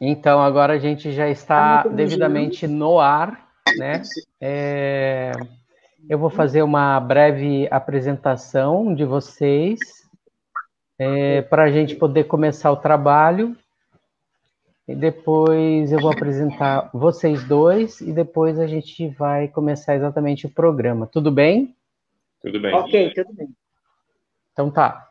Então, agora a gente já está devidamente no ar, né? Eu vou fazer uma breve apresentação de vocês, para a gente poder começar o trabalho. E depois eu vou apresentar vocês dois e depois a gente vai começar exatamente o programa. Tudo bem? Tudo bem. Ok, tudo bem. Então tá.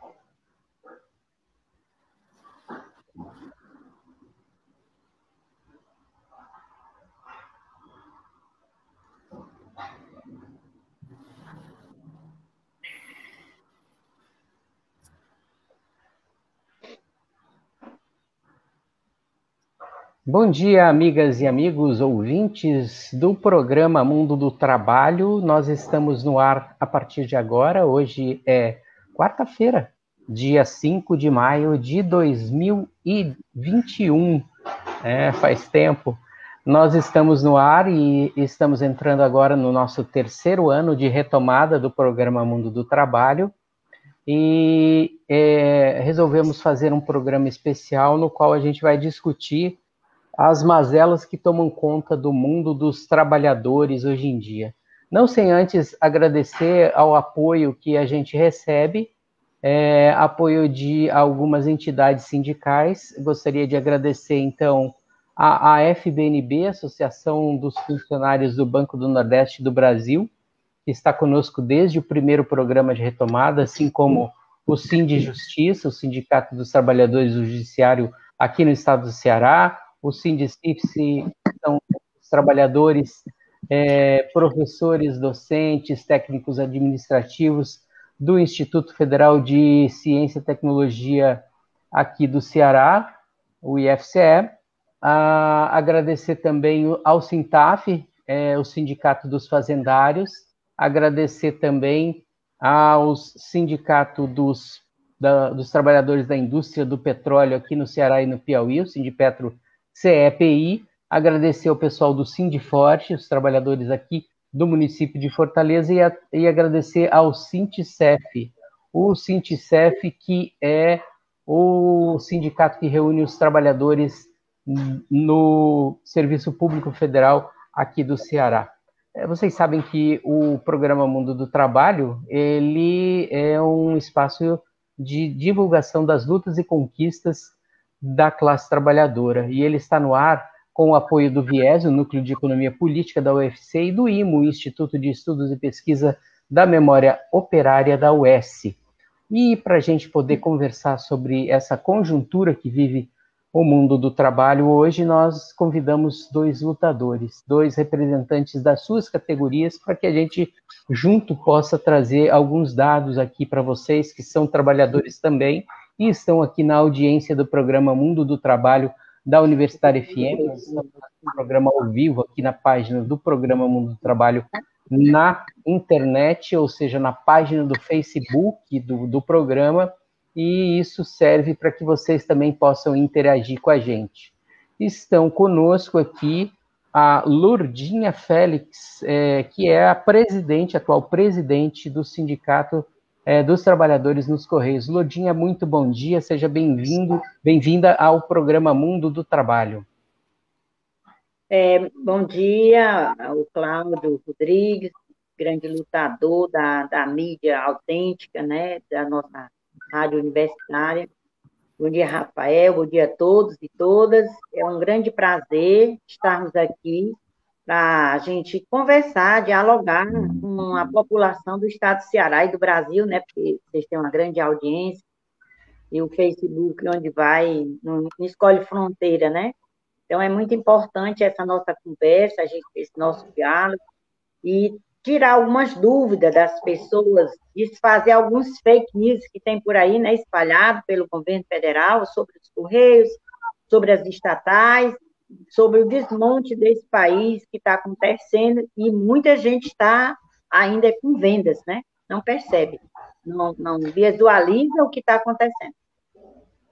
Bom dia, amigas e amigos ouvintes do programa Mundo do Trabalho. Nós estamos no ar a partir de agora. Hoje é quarta-feira, dia 5 de maio de 2021. Faz tempo. Nós estamos no ar e estamos entrando agora no nosso terceiro ano de retomada do programa Mundo do Trabalho. E resolvemos fazer um programa especial no qual a gente vai discutir as mazelas que tomam conta do mundo dos trabalhadores hoje em dia. Não sem antes agradecer ao apoio que a gente recebe, apoio de algumas entidades sindicais. Gostaria de agradecer, então, a FBNB, Associação dos Funcionários do Banco do Nordeste do Brasil, que está conosco desde o primeiro programa de retomada, assim como o Sindijustiça, o Sindicato dos Trabalhadores do Judiciário aqui no estado do Ceará, o Sindicifce, são os trabalhadores, professores, docentes, técnicos administrativos do Instituto Federal de Ciência e Tecnologia aqui do Ceará, o IFCE. Agradecer também ao Sintaf, o Sindicato dos Fazendários, agradecer também aos sindicatos dos trabalhadores da indústria do petróleo aqui no Ceará e no Piauí, o Sindipetro CEPI, agradecer ao pessoal do Sindiforte, os trabalhadores aqui do município de Fortaleza, e agradecer ao Sinticef, o Sinticef, que é o sindicato que reúne os trabalhadores no Serviço Público Federal aqui do Ceará. Vocês sabem que o programa Mundo do Trabalho, ele é um espaço de divulgação das lutas e conquistas da classe trabalhadora, e ele está no ar com o apoio do VIES, o Núcleo de Economia Política da UFC, e do IMO, o Instituto de Estudos e Pesquisa da Memória Operária da UES. E para a gente poder conversar sobre essa conjuntura que vive o mundo do trabalho hoje, nós convidamos dois lutadores, dois representantes das suas categorias, para que a gente junto possa trazer alguns dados aqui para vocês, que são trabalhadores também, e estão aqui na audiência do programa Mundo do Trabalho da Universitária FM. Nós estamos no programa ao vivo, aqui na página do programa Mundo do Trabalho, na internet, ou seja, na página do Facebook do programa, e isso serve para que vocês também possam interagir com a gente. Estão conosco aqui a Lourdinha Félix, que é a atual presidente do Sindicato dos Trabalhadores nos Correios. Lourdinha, muito bom dia, seja bem-vinda ao programa Mundo do Trabalho. Bom dia ao Cláudio Rodrigues, grande lutador da mídia autêntica, né, da nossa rádio universitária. Bom dia, Rafael, bom dia a todos e todas. É um grande prazer estarmos aqui para a gente conversar, dialogar com a população do estado do Ceará e do Brasil, né, porque vocês têm uma grande audiência, e o Facebook, onde vai, não escolhe fronteira, né? Então, é muito importante essa nossa conversa, esse nosso diálogo, e tirar algumas dúvidas das pessoas, desfazer alguns fake news que tem por aí, né, espalhado pelo governo federal sobre os Correios, sobre as estatais, sobre o desmonte desse país que está acontecendo, e muita gente está ainda com vendas, né? Não percebe, não visualiza o que está acontecendo.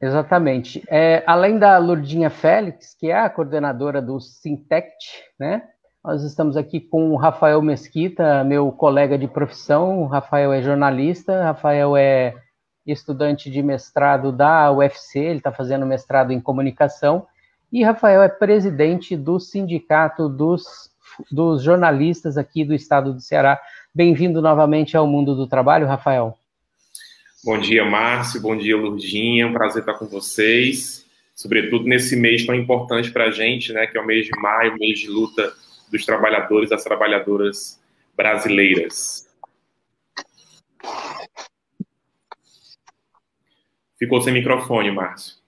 Exatamente. Além da Lourdinha Félix, que é a coordenadora do Sintect, né? Nós estamos aqui com o Rafael Mesquita, meu colega de profissão. O Rafael é jornalista, Rafael é estudante de mestrado da UFC, ele está fazendo mestrado em comunicação, e Rafael é presidente do Sindicato dos Jornalistas aqui do estado do Ceará. Bem-vindo novamente ao Mundo do Trabalho, Rafael. Bom dia, Márcio. Bom dia, Lourdinha. É um prazer estar com vocês, sobretudo nesse mês tão importante para a gente, né, que é o mês de maio, mês de luta dos trabalhadores e das trabalhadoras brasileiras. Ficou sem microfone, Márcio.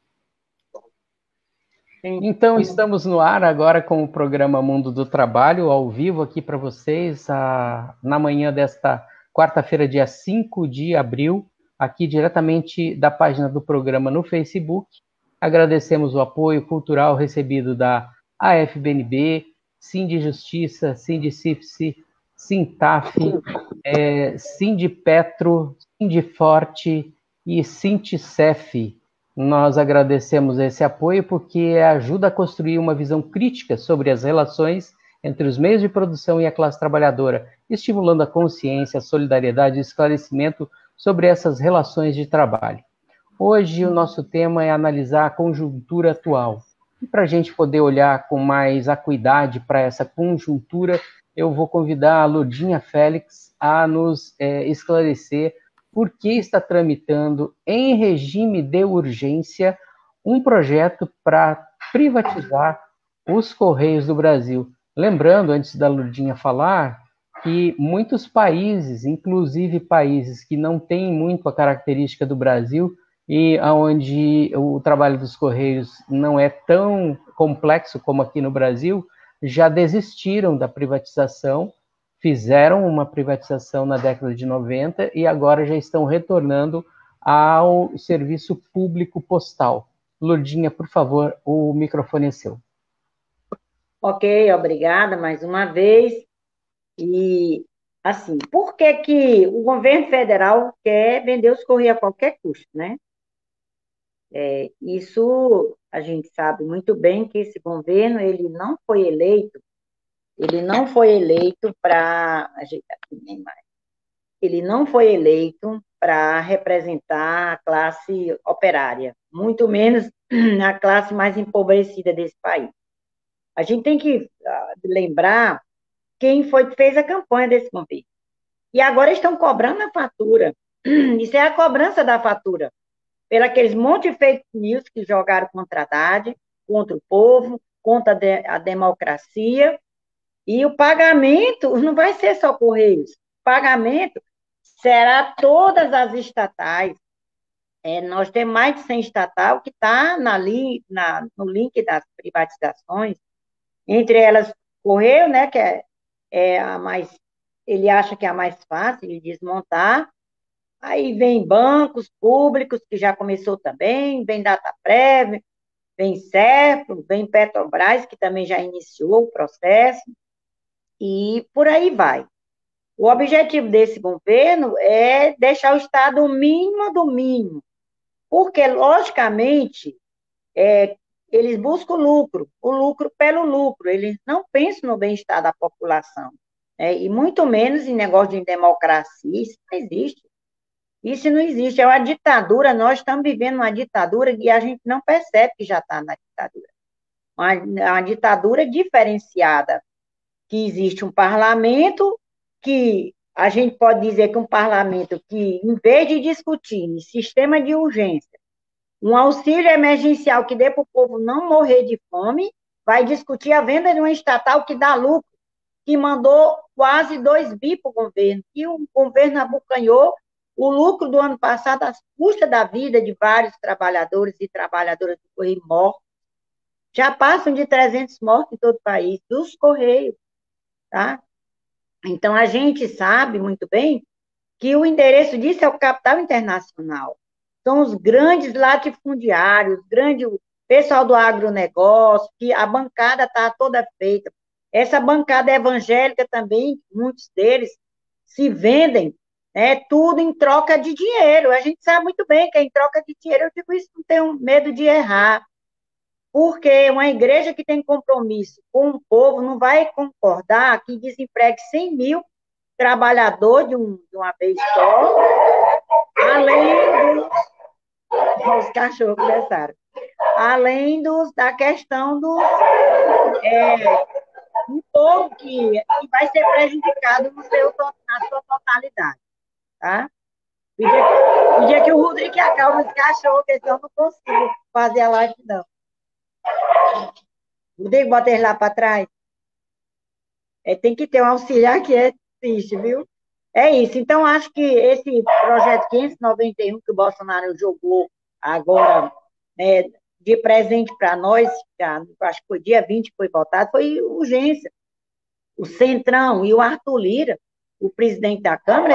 Então, estamos no ar agora com o programa Mundo do Trabalho, ao vivo aqui para vocês, na manhã desta quarta-feira, dia 5 de abril, aqui diretamente da página do programa no Facebook. Agradecemos o apoio cultural recebido da AFBNB, Sindijustiça, Sindicifse, Sintaf, Sindipetro, Sindiforte e Sinticef. Nós agradecemos esse apoio porque ajuda a construir uma visão crítica sobre as relações entre os meios de produção e a classe trabalhadora, estimulando a consciência, a solidariedade e o esclarecimento sobre essas relações de trabalho. Hoje o nosso tema é analisar a conjuntura atual. E para a gente poder olhar com mais acuidade para essa conjuntura, eu vou convidar a Lourdinha Félix a nos esclarecer por que está tramitando em regime de urgência um projeto para privatizar os Correios do Brasil. Lembrando, antes da Lourdinha falar, que muitos países, inclusive países que não têm muito a característica do Brasil e onde o trabalho dos Correios não é tão complexo como aqui no Brasil, já desistiram da privatização, fizeram uma privatização na década de 90 e agora já estão retornando ao serviço público postal. Lourdinha, por favor, o microfone é seu. Ok, obrigada mais uma vez. E, assim, por que o governo federal quer vender os Correios a qualquer custo, né? Isso a gente sabe muito bem que esse governo, ele não foi eleito para representar a classe operária, muito menos a classe mais empobrecida desse país. A gente tem que lembrar quem foi que fez a campanha desse governo. E agora estão cobrando a fatura. Isso é a cobrança da fatura. Por aqueles monte de fake news que jogaram contra a Haddad, contra o povo, contra a democracia. E o pagamento não vai ser só Correios. O pagamento será todas as estatais. Nós temos mais de 100 estatal que está no link das privatizações, entre elas Correio, né, que é a mais, ele acha que é a mais fácil de desmontar. Aí vem bancos públicos, que já começou também, vem Dataprev, vem Serpro, vem Petrobras, que também já iniciou o processo, e por aí vai. O objetivo desse governo é deixar o Estado o mínimo do mínimo, porque, logicamente, eles buscam o lucro pelo lucro, eles não pensam no bem-estar da população, e muito menos em negócio de democracia, isso não existe. Isso não existe, é uma ditadura, nós estamos vivendo uma ditadura e a gente não percebe que já está na ditadura. Uma ditadura diferenciada, que existe um parlamento, que a gente pode dizer que um parlamento que, em vez de discutir em sistema de urgência, um auxílio emergencial que dê para o povo não morrer de fome, vai discutir a venda de uma estatal que dá lucro, que mandou quase 2 bi para o governo, e o governo abocanhou o lucro do ano passado às custas da vida de vários trabalhadores e trabalhadoras do Correio mortos. Já passam de 300 mortos em todo o país, dos Correios, tá? Então, a gente sabe muito bem que o endereço disso é o capital internacional. São os grandes latifundiários, o pessoal do agronegócio, que a bancada está toda feita. Essa bancada evangélica também, muitos deles se vendem, tudo em troca de dinheiro. A gente sabe muito bem que é em troca de dinheiro. Eu digo isso, não tenho medo de errar. Porque uma igreja que tem compromisso com o povo não vai concordar que desempregue 100 mil trabalhadores de uma vez só, além dos... Os cachorros começaram. além da questão do povo que vai ser prejudicado na sua totalidade, tá? Pedia que o Rodrigo acalme os cachorros, porque senão eu não consigo fazer a live, não. Rodrigo, bota ele lá para trás. Tem que ter um auxiliar que é triste, viu? É isso. Então, acho que esse projeto 591 que o Bolsonaro jogou agora, de presente para nós, acho que foi dia 20 que foi votado, foi urgência. O Centrão e o Arthur Lira, o presidente da Câmara,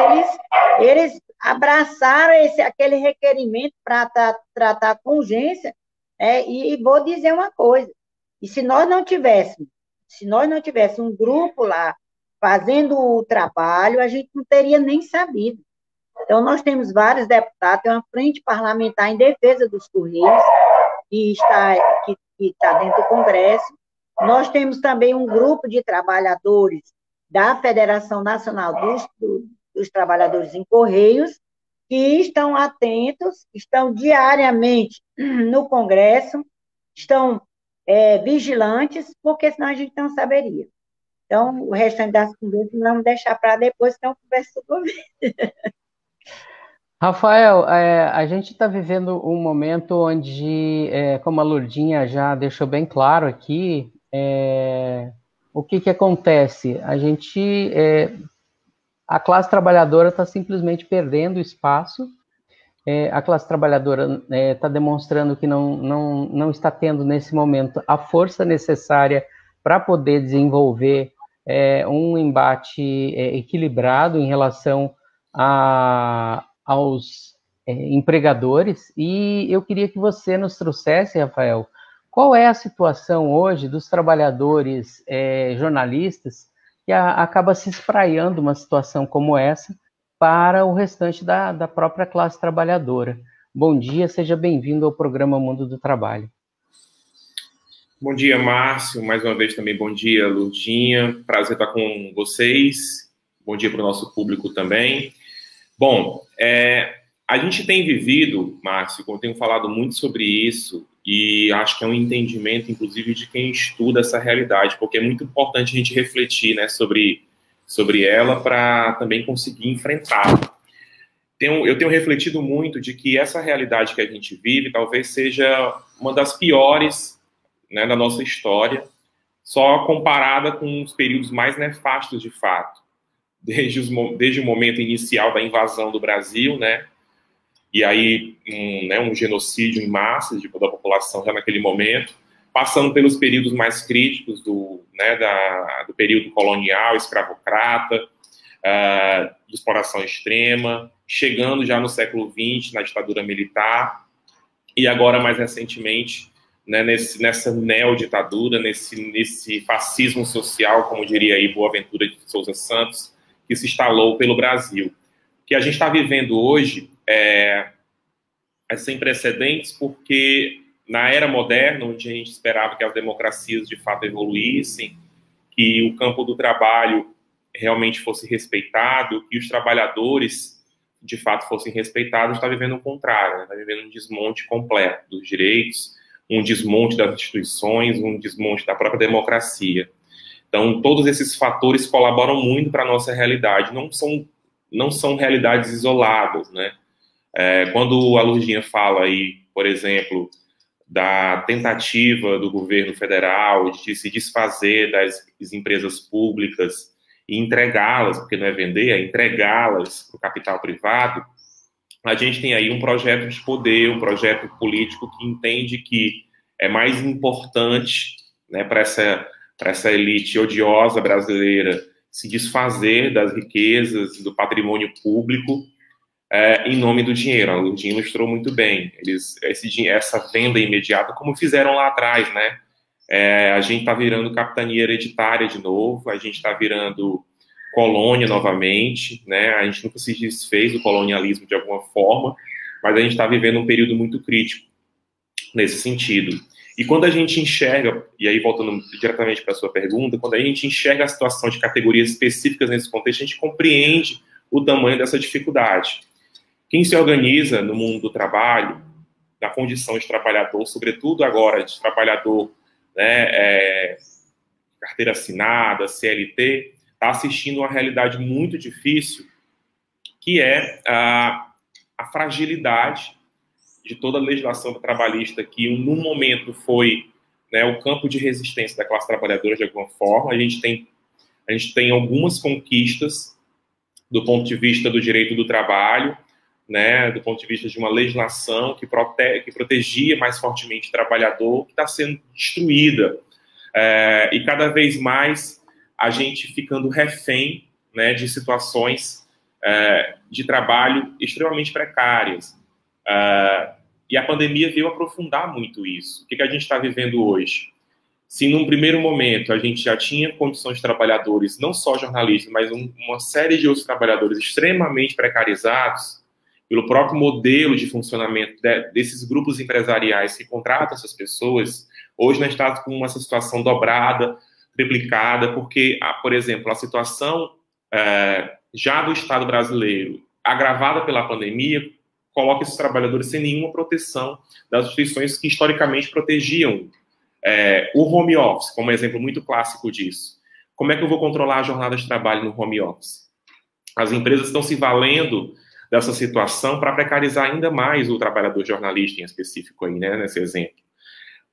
eles abraçaram aquele requerimento para tratar com urgência, e vou dizer uma coisa, e se nós não tivéssemos um grupo lá fazendo o trabalho, a gente não teria nem sabido. Então, nós temos vários deputados, tem uma frente parlamentar em defesa dos Correios, que está dentro do Congresso. Nós temos também um grupo de trabalhadores da Federação Nacional dos Trabalhadores em Correios, que estão atentos, estão diariamente no Congresso, estão vigilantes, porque senão a gente não saberia. Então, o restante das conversas nós vamos deixar para depois, senão conversa do Rafael, a gente está vivendo um momento onde, como a Lourdinha já deixou bem claro aqui, o que acontece? A classe trabalhadora está simplesmente perdendo espaço, a classe trabalhadora está demonstrando que não está tendo, nesse momento, a força necessária para poder desenvolver um embate equilibrado em relação aos empregadores, e eu queria que você nos trouxesse, Rafael, qual é a situação hoje dos trabalhadores jornalistas que acaba se espraiando uma situação como essa para o restante da própria classe trabalhadora. Bom dia, seja bem-vindo ao programa Mundo do Trabalho. Bom dia, Márcio. Mais uma vez também bom dia, Lourdinha. Prazer estar com vocês. Bom dia para o nosso público também. Bom, a gente tem vivido, Márcio, eu tenho falado muito sobre isso, e acho que é um entendimento, inclusive, de quem estuda essa realidade, porque é muito importante a gente refletir, né, sobre ela para também conseguir enfrentá-la. Eu tenho refletido muito de que essa realidade que a gente vive talvez seja uma das piores, né, da nossa história, só comparada com os períodos mais nefastos de fato, desde o momento inicial da invasão do Brasil, né, e aí um genocídio em massa da população já naquele momento, passando pelos períodos mais críticos do período colonial, escravocrata, de exploração extrema, chegando já no século XX, na ditadura militar, e agora, mais recentemente, né, nessa neoditadura, nesse fascismo social, como diria aí Boaventura de Souza Santos, que se instalou pelo Brasil. O que a gente está vivendo hoje é sem precedentes, porque na era moderna, onde a gente esperava que as democracias de fato evoluíssem, que o campo do trabalho realmente fosse respeitado, que os trabalhadores de fato fossem respeitados, está vivendo o contrário, está vivendo um desmonte completo dos direitos, um desmonte das instituições, um desmonte da própria democracia. Então, todos esses fatores colaboram muito para a nossa realidade, não são realidades isoladas, né? Quando a Lourdinha fala aí, por exemplo, da tentativa do governo federal de se desfazer das empresas públicas e entregá-las, porque não é vender, é entregá-las para o capital privado, a gente tem aí um projeto de poder, um projeto político que entende que é mais importante, né, para essa elite odiosa brasileira se desfazer das riquezas, do patrimônio público, em nome do dinheiro. A Lourdinha ilustrou muito bem. Essa venda imediata, como fizeram lá atrás, né? A gente está virando capitania hereditária de novo, a gente está virando colônia novamente, né? A gente nunca se desfez do colonialismo de alguma forma, mas a gente está vivendo um período muito crítico nesse sentido. E quando a gente enxerga, e aí voltando diretamente para a sua pergunta, quando a gente enxerga a situação de categorias específicas nesse contexto, a gente compreende o tamanho dessa dificuldade. Quem se organiza no mundo do trabalho, da condição de trabalhador, sobretudo agora de trabalhador, né, carteira assinada, CLT, está assistindo uma realidade muito difícil, que é a fragilidade de toda a legislação trabalhista, que no momento foi, né, o campo de resistência da classe trabalhadora de alguma forma. A gente tem algumas conquistas do ponto de vista do direito do trabalho, né, do ponto de vista de uma legislação que protegia mais fortemente o trabalhador, que está sendo destruída. E cada vez mais a gente ficando refém, né, de situações de trabalho extremamente precárias. E a pandemia veio aprofundar muito isso. O que a gente está vivendo hoje? Se num primeiro momento a gente já tinha condições de trabalhadores, não só jornalistas, mas uma série de outros trabalhadores extremamente precarizados, pelo próprio modelo de funcionamento desses grupos empresariais que contratam essas pessoas, hoje nós estamos com essa situação dobrada, triplicada, porque, por exemplo, a situação já do Estado brasileiro, agravada pela pandemia, coloca esses trabalhadores sem nenhuma proteção das instituições que historicamente protegiam. O home office, como exemplo muito clássico disso. Como é que eu vou controlar a jornada de trabalho no home office? As empresas estão se valendo dessa situação para precarizar ainda mais o trabalhador jornalista em específico aí, né, nesse exemplo.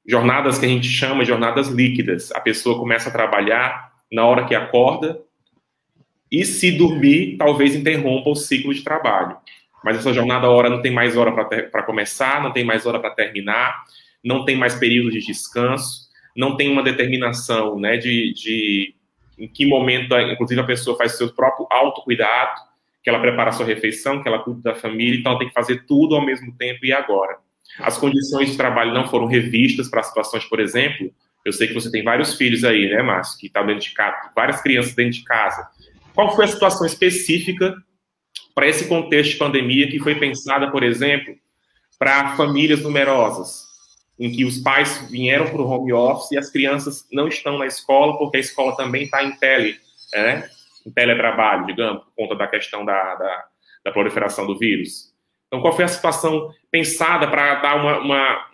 Jornadas que a gente chama de jornadas líquidas. A pessoa começa a trabalhar na hora que acorda e, se dormir, talvez interrompa o ciclo de trabalho. Mas essa jornada hora não tem mais hora para começar, não tem mais hora para terminar, não tem mais período de descanso, não tem uma determinação, né, de em que momento, inclusive, a pessoa faz seu próprio autocuidado, que ela prepara a sua refeição, que ela cuida da família, então ela tem que fazer tudo ao mesmo tempo e agora. As condições de trabalho não foram revistas para situações, por exemplo, eu sei que você tem vários filhos aí, né, Márcio, que estão dentro de casa, várias crianças dentro de casa. Qual foi a situação específica para esse contexto de pandemia que foi pensada, por exemplo, para famílias numerosas, em que os pais vieram para o home office e as crianças não estão na escola, porque a escola também está em teletrabalho, digamos, por conta da questão da proliferação do vírus. Então, qual foi a situação pensada para dar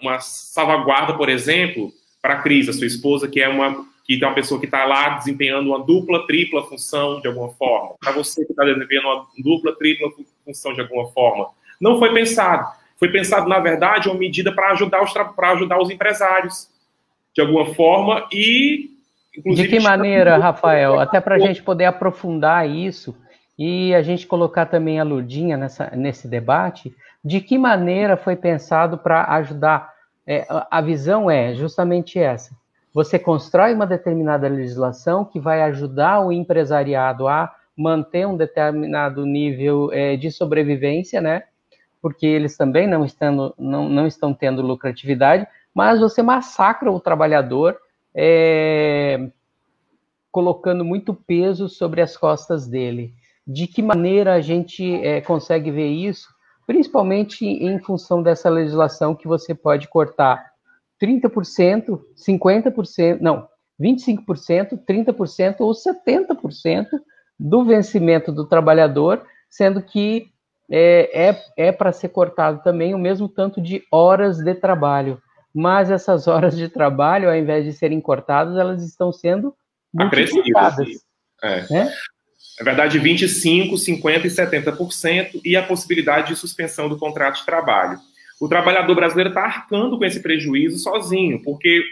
uma salvaguarda, por exemplo, para a Cris, a sua esposa, que é uma pessoa que está lá desempenhando uma dupla, tripla função de alguma forma? Para você que está desempenhando uma dupla, tripla função de alguma forma? Não foi pensado. Foi pensado, na verdade, uma medida para ajudar os empresários, de alguma forma, e... De que maneira, Rafael? Até para a gente poder aprofundar isso e a gente colocar também a Lourdinha nesse debate, de que maneira foi pensado para ajudar? A visão é justamente essa. Você constrói uma determinada legislação que vai ajudar o empresariado a manter um determinado nível de sobrevivência, né? Porque eles também não estão tendo lucratividade, mas você massacra o trabalhador, colocando muito peso sobre as costas dele. De que maneira a gente consegue ver isso? Principalmente em função dessa legislação que você pode cortar 30%, 50%, não, 25%, 30% ou 70% do vencimento do trabalhador, sendo que para ser cortado também o mesmo tanto de horas de trabalho. Mas essas horas de trabalho, ao invés de serem cortadas, elas estão sendo multiplicadas. Né? Na verdade, 25%, 50% e 70%, e a possibilidade de suspensão do contrato de trabalho. O trabalhador brasileiro está arcando com esse prejuízo sozinho, porque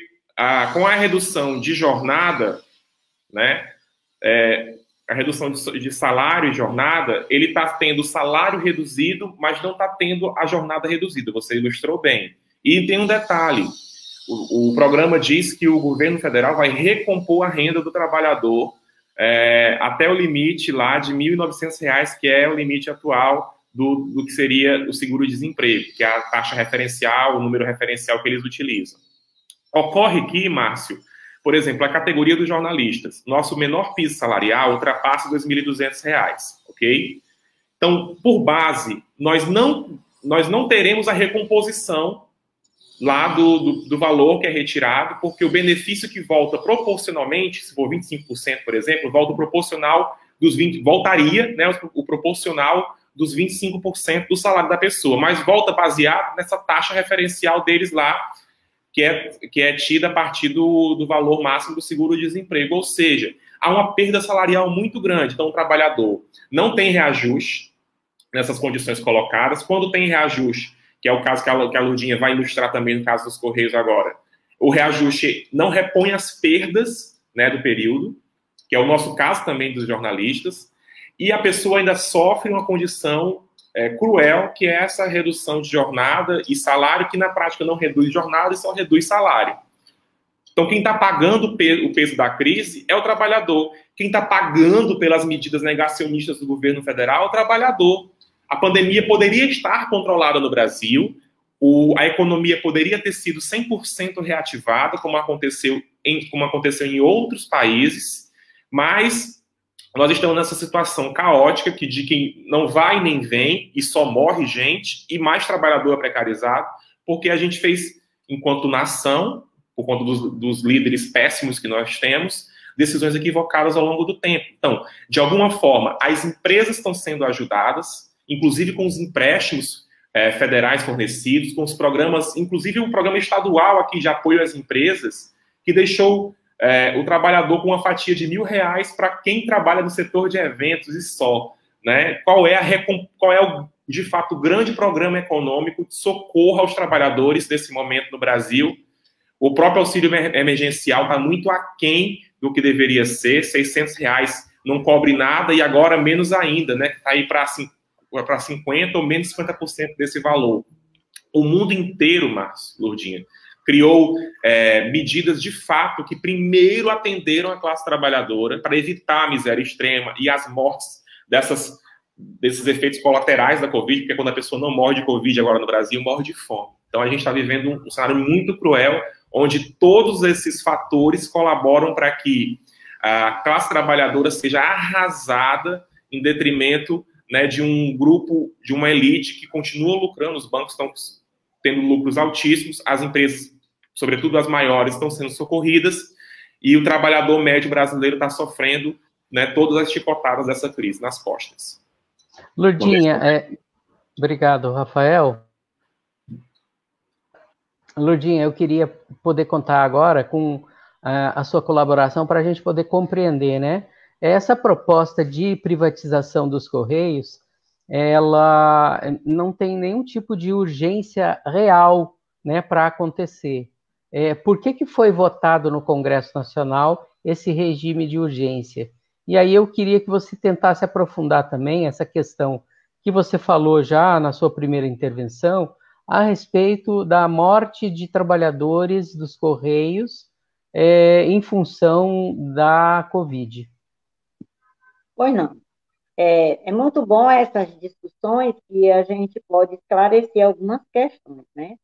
com a redução de jornada, né, a redução de salário e jornada, ele está tendo o salário reduzido, mas não está tendo a jornada reduzida, você ilustrou bem. E tem um detalhe, o programa diz que o governo federal vai recompor a renda do trabalhador até o limite lá de R$ 1.900, que é o limite atual do que seria o seguro-desemprego, que é a taxa referencial, o número referencial que eles utilizam. Ocorre que, Márcio, por exemplo, a categoria dos jornalistas, nosso menor piso salarial ultrapassa R$ 2.200, ok? Então, por base, nós não teremos a recomposição lá do valor que é retirado, porque o benefício que volta proporcionalmente, se for 25%, por exemplo, volta proporcional dos 20%, voltaria, né, o proporcional dos 25% do salário da pessoa, mas volta baseado nessa taxa referencial deles lá, que é tida a partir do valor máximo do seguro-desemprego, ou seja, há uma perda salarial muito grande. Então, o trabalhador não tem reajuste nessas condições colocadas. Quando tem reajuste, que é o caso que a Lourdinha vai ilustrar também no caso dos Correios agora, o reajuste não repõe as perdas, né, do período, que é o nosso caso também dos jornalistas, e a pessoa ainda sofre uma condição cruel, que é essa redução de jornada e salário, que na prática não reduz jornada e só reduz salário. Então, quem está pagando o peso da crise é o trabalhador. Quem está pagando pelas medidas negacionistas do governo federal é o trabalhador. A pandemia poderia estar controlada no Brasil, a economia poderia ter sido 100% reativada, como aconteceu em outros países, mas nós estamos nessa situação caótica de quem não vai nem vem e só morre gente e mais trabalhador é precarizado, porque a gente fez, enquanto nação, por conta dos líderes péssimos que nós temos, decisões equivocadas ao longo do tempo. Então, de alguma forma, as empresas estão sendo ajudadas, inclusive com os empréstimos federais fornecidos, com os programas, inclusive um programa estadual aqui de apoio às empresas, que deixou o trabalhador com uma fatia de R$1.000 para quem trabalha no setor de eventos e só. Né? Qual é de fato, o grande programa econômico de socorro aos trabalhadores nesse momento no Brasil? O próprio auxílio emergencial está muito aquém do que deveria ser, R$600 não cobre nada, e agora menos ainda, né? Está aí para 50% ou menos 50% desse valor. O mundo inteiro, Márcio, Lourdinha, criou medidas de fato que primeiro atenderam a classe trabalhadora para evitar a miséria extrema e as mortes desses efeitos colaterais da Covid, porque quando a pessoa não morre de Covid agora no Brasil, morre de fome. Então a gente está vivendo um cenário muito cruel, onde todos esses fatores colaboram para que a classe trabalhadora seja arrasada em detrimento, né, de um grupo, de uma elite que continua lucrando. Os bancos estão tendo lucros altíssimos, as empresas, sobretudo as maiores, estão sendo socorridas, e o trabalhador médio brasileiro está sofrendo, né, todas as chicotadas dessa crise nas costas. Lourdinha, obrigado, Rafael. Lourdinha, eu queria poder contar agora com a sua colaboração para a gente poder compreender, né? Essa proposta de privatização dos Correios, ela não tem nenhum tipo de urgência real, né, para acontecer. Por que foi votado no Congresso Nacional esse regime de urgência? E aí eu queria que você tentasse aprofundar também essa questão que você falou já na sua primeira intervenção, a respeito da morte de trabalhadores dos Correios em função da Covid. Pois não. É muito bom essas discussões que a gente pode esclarecer algumas questões, né?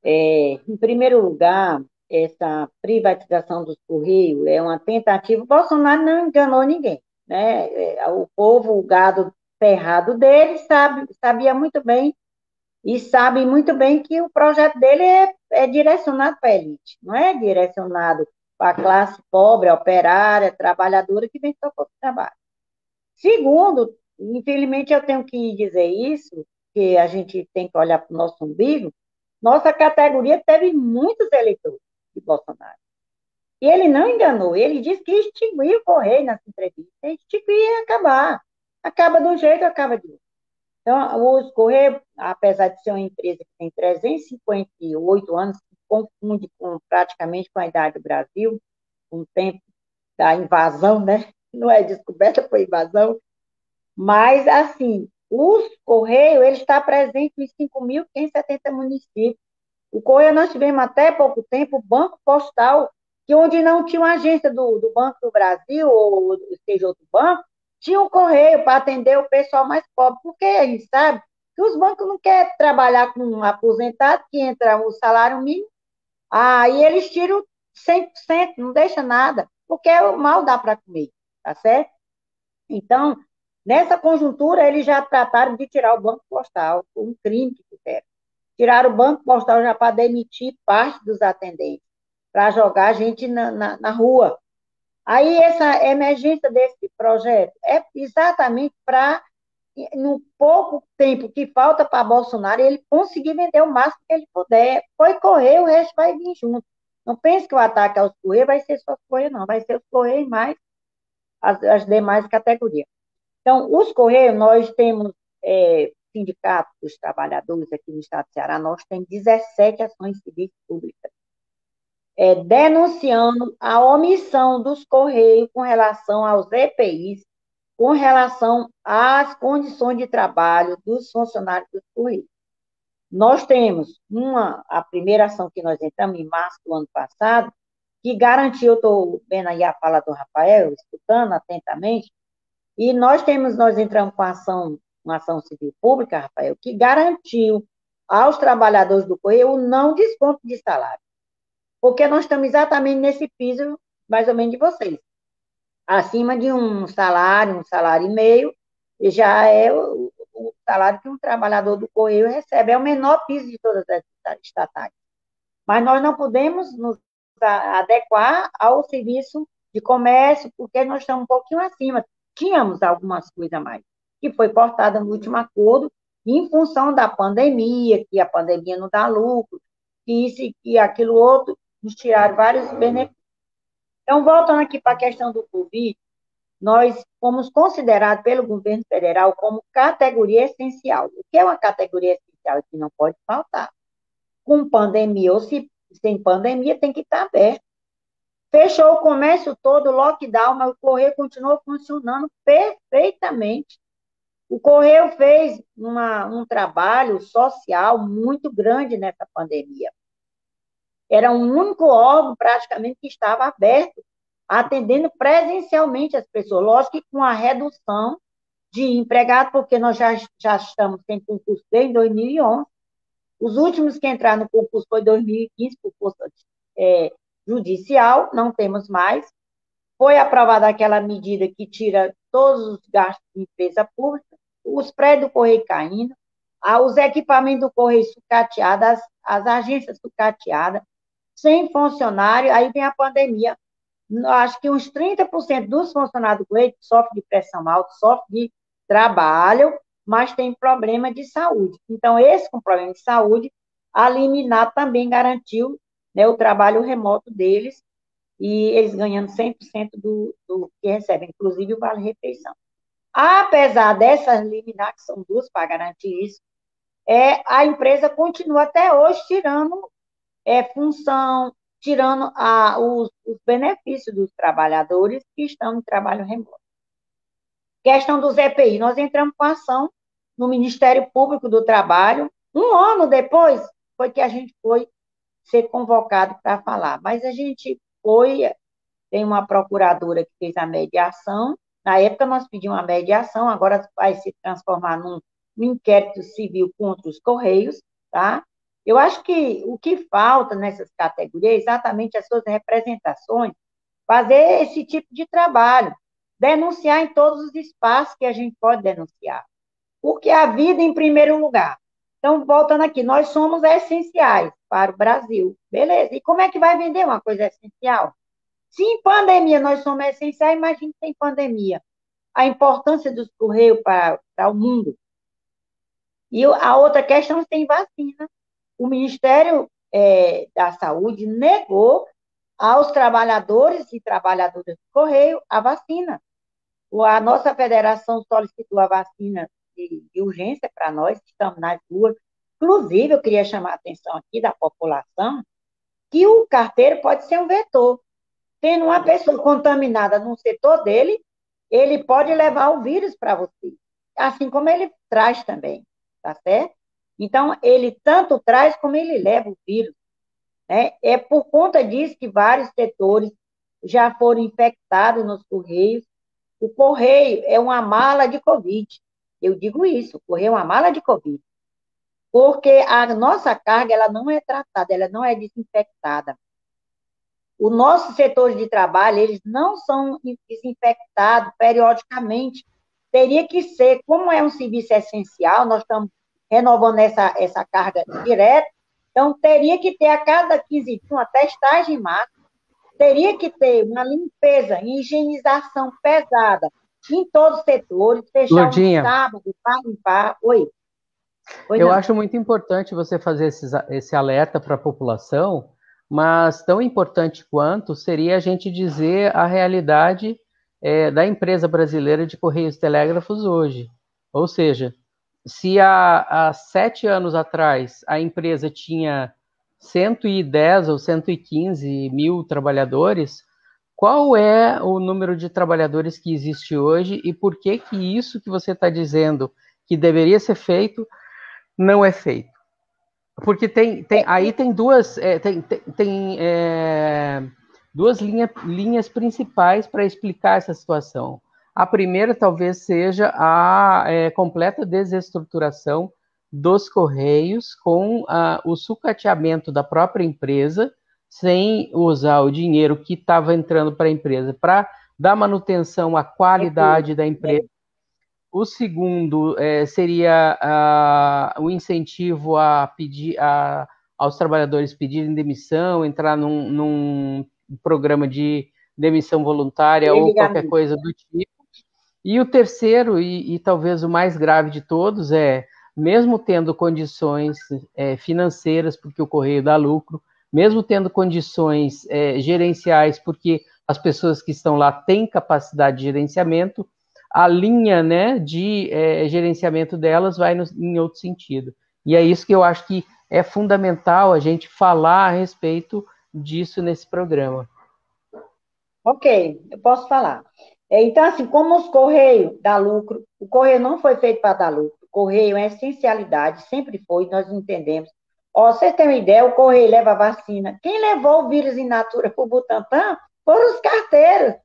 Em primeiro lugar, essa privatização dos Correios é uma tentativa. O Bolsonaro não enganou ninguém, né? O povo, o gado ferrado dele, sabia muito bem e sabe muito bem que o projeto dele é direcionado para a elite, não é direcionado para a classe pobre, operária, trabalhadora que vem só para o trabalho. Segundo, infelizmente eu tenho que dizer isso, que a gente tem que olhar para o nosso umbigo, nossa categoria teve muitos eleitores de Bolsonaro. E ele não enganou, ele disse que extinguia o Correio nessa entrevista, extinguir e acabar. Acaba de um jeito, acaba de outro. Então, os Correios, apesar de ser uma empresa que tem 358 anos, se confunde praticamente com a idade do Brasil, com o tempo da invasão, né? Não é descoberta, foi invasão. Mas, assim, os Correios, ele está presente em 5.570 municípios. O Correio, nós tivemos até pouco tempo o Banco Postal, que onde não tinha uma agência do Banco do Brasil, ou seja, outro banco, tinha um Correio para atender o pessoal mais pobre, porque a gente sabe que os bancos não querem trabalhar com um aposentado, que entra o salário mínimo, aí eles tiram 100%, não deixa nada, porque o mal dá para comer, tá certo? Então, nessa conjuntura, eles já trataram de tirar o Banco Postal, foi um crime que fizeram. Tiraram o Banco Postal já para demitir parte dos atendentes, para jogar a gente na rua. Aí, essa emergência desse projeto é exatamente para no pouco tempo que falta para Bolsonaro, ele conseguir vender o máximo que ele puder. Foi correr, o resto vai vir junto. Não pense que o ataque aos Correios vai ser só os Correios, não. Vai ser os Correios mais as demais categorias. Então, os Correios, nós temos sindicato dos trabalhadores aqui no estado do Ceará, nós temos 17 ações civis públicas, denunciando a omissão dos Correios com relação aos EPIs, com relação às condições de trabalho dos funcionários dos Correios. Nós temos a primeira ação que nós entramos em março do ano passado, que garantiu, eu estou vendo aí a fala do Rafael, escutando atentamente, e nós entramos com uma ação civil pública, Rafael, que garantiu aos trabalhadores do Correio o não desconto de salário. Porque nós estamos exatamente nesse piso, mais ou menos, de vocês. Acima de um salário e meio, já é o salário que um trabalhador do Correio recebe. É o menor piso de todas as estatais. Mas nós não podemos nos adequar ao serviço de comércio, porque nós estamos um pouquinho acima. Tínhamos algumas coisas a mais, que foi cortada no último acordo, em função da pandemia, que a pandemia não dá lucro, que isso e aquilo outro, nos tiraram vários benefícios. Então, voltando aqui para a questão do Covid, nós fomos considerados pelo governo federal como categoria essencial. O que é uma categoria essencial? É que não pode faltar. Com pandemia ou sem pandemia, tem que estar aberto. Fechou o comércio todo, lockdown, mas o Correio continuou funcionando perfeitamente. O Correio fez um trabalho social muito grande nessa pandemia. Era um único órgão, praticamente, que estava aberto, atendendo presencialmente as pessoas. Lógico que com a redução de empregados, porque nós já estamos sem concurso desde 2011. Os últimos que entraram no concurso foi em 2015, por força judicial, não temos mais. Foi aprovada aquela medida que tira todos os gastos de empresa pública, os prédios do Correio caindo, os equipamentos do Correio sucateados, as agências sucateadas, sem funcionário, aí vem a pandemia. Acho que uns 30% dos funcionários do Correio sofrem de pressão alta, sofrem de trabalho, mas tem problema de saúde. Então, esse com problema de saúde, a liminar também garantiu, né, o trabalho remoto deles, e eles ganhando 100% do que recebem, inclusive o vale-refeição. Apesar dessas liminares, que são duas para garantir isso, a empresa continua até hoje tirando função, tirando os benefícios dos trabalhadores que estão em trabalho remoto. Questão dos EPI, nós entramos com ação no Ministério Público do Trabalho, um ano depois foi que a gente foi ser convocado para falar, mas a gente tem uma procuradora que fez a mediação, na época nós pedimos a mediação, agora vai se transformar num inquérito civil contra os Correios, tá? Eu acho que o que falta nessas categorias é exatamente as suas representações, fazer esse tipo de trabalho, denunciar em todos os espaços que a gente pode denunciar, porque a vida em primeiro lugar. Então, voltando aqui, nós somos essenciais para o Brasil, beleza? E como é que vai vender uma coisa essencial? Se em pandemia nós somos essenciais, imagine sem pandemia. A importância dos Correios para o mundo. E a outra questão tem vacina. O Ministério da Saúde negou aos trabalhadores e trabalhadoras do Correio a vacina. A nossa federação solicitou a vacina de urgência para nós, que estamos nas ruas. Inclusive, eu queria chamar a atenção aqui da população que o carteiro pode ser um vetor. Tendo uma pessoa contaminada no setor dele, ele pode levar o vírus para você, assim como ele traz também, tá certo? Então, ele tanto traz como ele leva o vírus, né? É por conta disso que vários setores já foram infectados nos Correios. O Correio é uma mala de Covid. Eu digo isso, o Correio é uma mala de Covid. Porque a nossa carga, ela não é tratada, ela não é desinfectada. Os nossos setores de trabalho, eles não são desinfectados periodicamente. Teria que ser, como é um serviço essencial, nós estamos renovando essa carga direta, então teria que ter a cada 15 dias uma testagem máxima, teria que ter uma limpeza, higienização pesada em todos os setores, fechar um Lourdinha, sábado para limpar. Oi. Oi, eu não. acho muito importante você fazer esse alerta para a população, mas tão importante quanto seria a gente dizer a realidade da empresa brasileira de Correios e Telégrafos hoje. Ou seja, se há 7 anos atrás a empresa tinha 110 ou 115 mil trabalhadores, qual é o número de trabalhadores que existe hoje e por que que isso que você está dizendo que deveria ser feito não é feito? Porque aí tem duas linhas principais para explicar essa situação. A primeira talvez seja a completa desestruturação dos Correios com o sucateamento da própria empresa, sem usar o dinheiro que estava entrando para a empresa para dar manutenção à qualidade da empresa. O segundo seria o incentivo aos trabalhadores pedirem demissão, entrar num programa de demissão voluntária ou qualquer coisa do tipo. E o terceiro, e talvez o mais grave de todos, mesmo tendo condições financeiras, porque o Correio dá lucro, mesmo tendo condições gerenciais, porque as pessoas que estão lá têm capacidade de gerenciamento, a linha, né, de gerenciamento delas vai em outro sentido. E é isso que eu acho que é fundamental a gente falar a respeito disso nesse programa. Ok, eu posso falar. Então, assim, como os Correios dá lucro, o Correio não foi feito para dar lucro, o Correio é essencialidade, sempre foi, nós entendemos. Ó, vocês têm uma ideia, o Correio leva a vacina. Quem levou o vírus in natura para o Butantan foram os carteiros.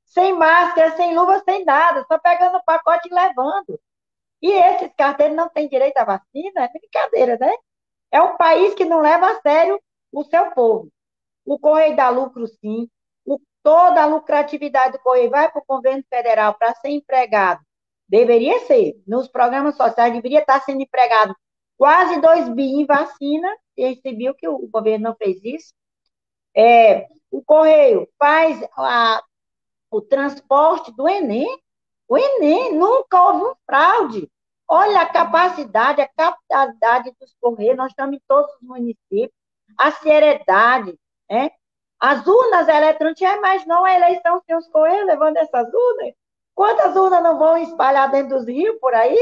Sem máscara, sem luva, sem nada, só pegando o pacote e levando. E esses carteiros não têm direito à vacina? É brincadeira, né? É um país que não leva a sério o seu povo. O Correio dá lucro, sim. Toda a lucratividade do Correio vai para o governo federal para ser empregado. Deveria ser. Nos programas sociais, deveria estar sendo empregado quase 2 bi em vacina. E a gente viu que o governo não fez isso. O Correio faz o transporte do Enem. O Enem nunca houve um fraude. Olha a capacidade, a capitalidade dos Correios, nós estamos em todos os municípios, a seriedade, né? As urnas eletrônicas, mas não a eleição sem os Correios levando essas urnas. Quantas urnas não vão espalhar dentro dos rios por aí?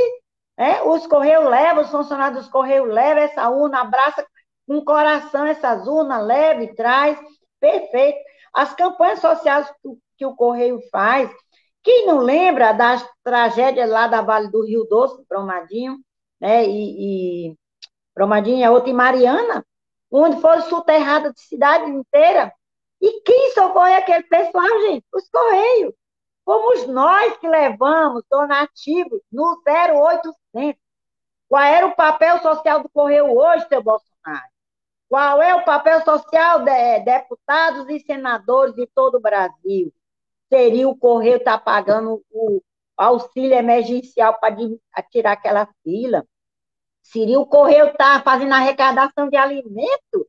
Né? Os Correios levam, os funcionários dos Correios levam essa urna, abraça com coração essas urnas, leva e traz. Perfeito. As campanhas sociais que o Correio faz, quem não lembra das tragédias lá da Vale do Rio Doce, Brumadinho, né? E Brumadinho é outra, em Mariana, onde foram soterradas de cidade inteira. E quem socorre aquele pessoal, gente? Os Correios. Fomos nós que levamos donativos no 0800. Qual era o papel social do Correio hoje, seu Bolsonaro? Qual é o papel social de deputados e senadores de todo o Brasil? Seria o Correio estar pagando o auxílio emergencial para tirar aquela fila? Seria o Correio estar fazendo arrecadação de alimento?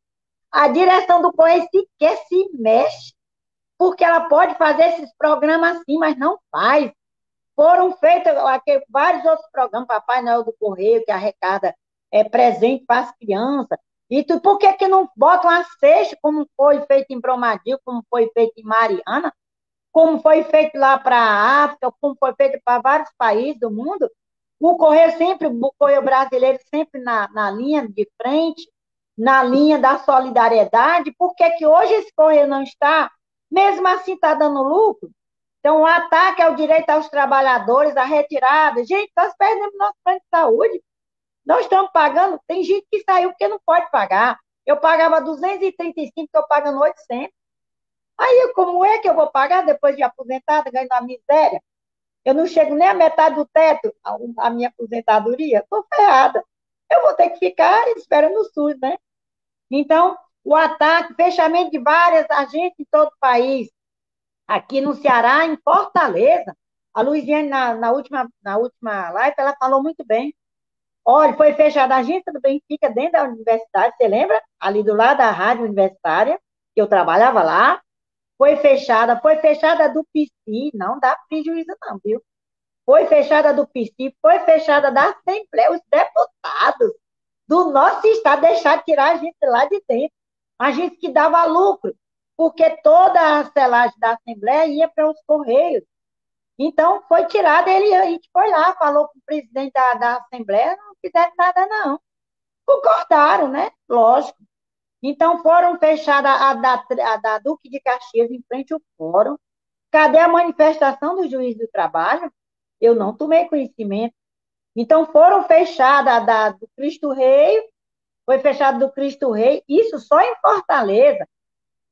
A direção do Correio sequer se mexe, porque ela pode fazer esses programas assim, mas não faz. Foram feitos vários outros programas, Papai Noel do Correio, que arrecada presente para as crianças. E por que não botam a cesta, como foi feito em Brumadinho, como foi feito em Mariana, como foi feito lá para a África, como foi feito para vários países do mundo? O Correio brasileiro sempre na linha de frente, na linha da solidariedade. Por que que hoje esse Correio não está? Mesmo assim está dando lucro. Então, o ataque ao direito aos trabalhadores, a retirada. Gente, nós perdemos nosso plano de saúde. Nós estamos pagando, tem gente que saiu porque não pode pagar. Eu pagava 235, estou pagando 800. Aí, como é que eu vou pagar depois de aposentada, ganhando a miséria? Eu não chego nem a metade do teto, a minha aposentadoria, estou ferrada. Eu vou ter que ficar esperando o SUS, né? Então, o ataque, fechamento de várias agências em todo o país. Aqui no Ceará, em Fortaleza, a Luiziane, na última live, ela falou muito bem. Olha, foi fechada a agência do Benfica dentro da universidade, você lembra? Ali do lado da rádio universitária, que eu trabalhava lá. foi fechada do PC, não dá prejuízo não, viu? Foi fechada do PC, foi fechada da Assembleia, os deputados do nosso estado deixaram tirar a gente lá de dentro. A gente que dava lucro, porque toda a selagem da Assembleia ia para os Correios. Então, foi tirada, a gente foi lá, falou com o presidente da Assembleia, não fizeram nada, não. Concordaram, né? Lógico. Então, foram fechadas a da Duque de Caxias, em frente ao fórum. Cadê a manifestação do juiz do trabalho? Eu não tomei conhecimento. Então, foram fechadas a do Cristo Rei, foi fechada do Cristo Rei, isso só em Fortaleza.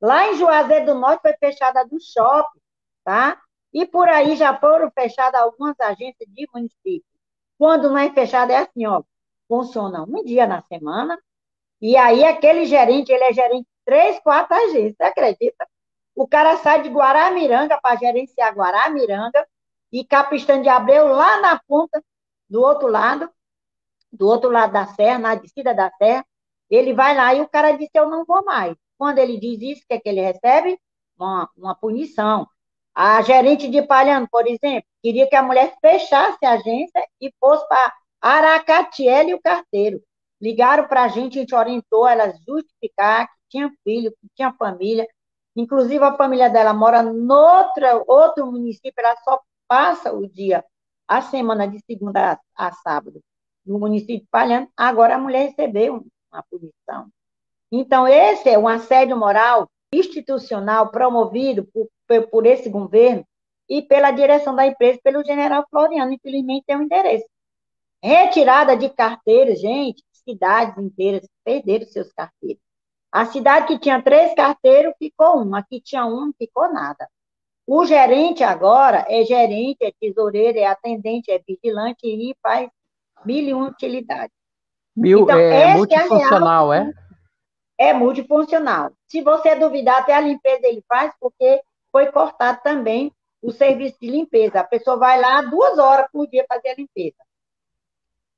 Lá em Juazeiro do Norte foi fechada a do shopping, tá? E por aí já foram fechadas algumas agências de município. Quando não é fechada, é assim, ó, funciona um dia na semana, e aí aquele gerente, ele é gerente de 3, 4 agências, você acredita? O cara sai de Guaramiranga para gerenciar Guaramiranga e Capistão de Abreu lá na ponta, do outro lado da serra, na descida da serra, ele vai lá e o cara disse, eu não vou mais. Quando ele diz isso, o que é que ele recebe? Uma punição. A gerente de Palhano, por exemplo, queria que a mulher fechasse a agência e fosse para Aracatiela e o carteiro. Ligaram para a gente orientou ela justificar que tinha filho, que tinha família. Inclusive, a família dela mora em outro município, ela só passa o dia, a semana de segunda a sábado, no município de Palhano. Agora a mulher recebeu uma punição. Então, esse é um assédio moral institucional promovido por esse governo e pela direção da empresa, pelo general Floriano, infelizmente tem um endereço. Retirada de carteiros, gente, cidades inteiras perderam seus carteiros. A cidade que tinha 3 carteiros, ficou 1. A que tinha 1, não ficou nada. O gerente agora é gerente, é tesoureiro, é atendente, é vigilante e faz 1.001 utilidades. Então, é multifuncional, é? É multifuncional. Se você duvidar, até a limpeza ele faz, porque foi cortado também o serviço de limpeza. A pessoa vai lá 2 horas por dia fazer a limpeza.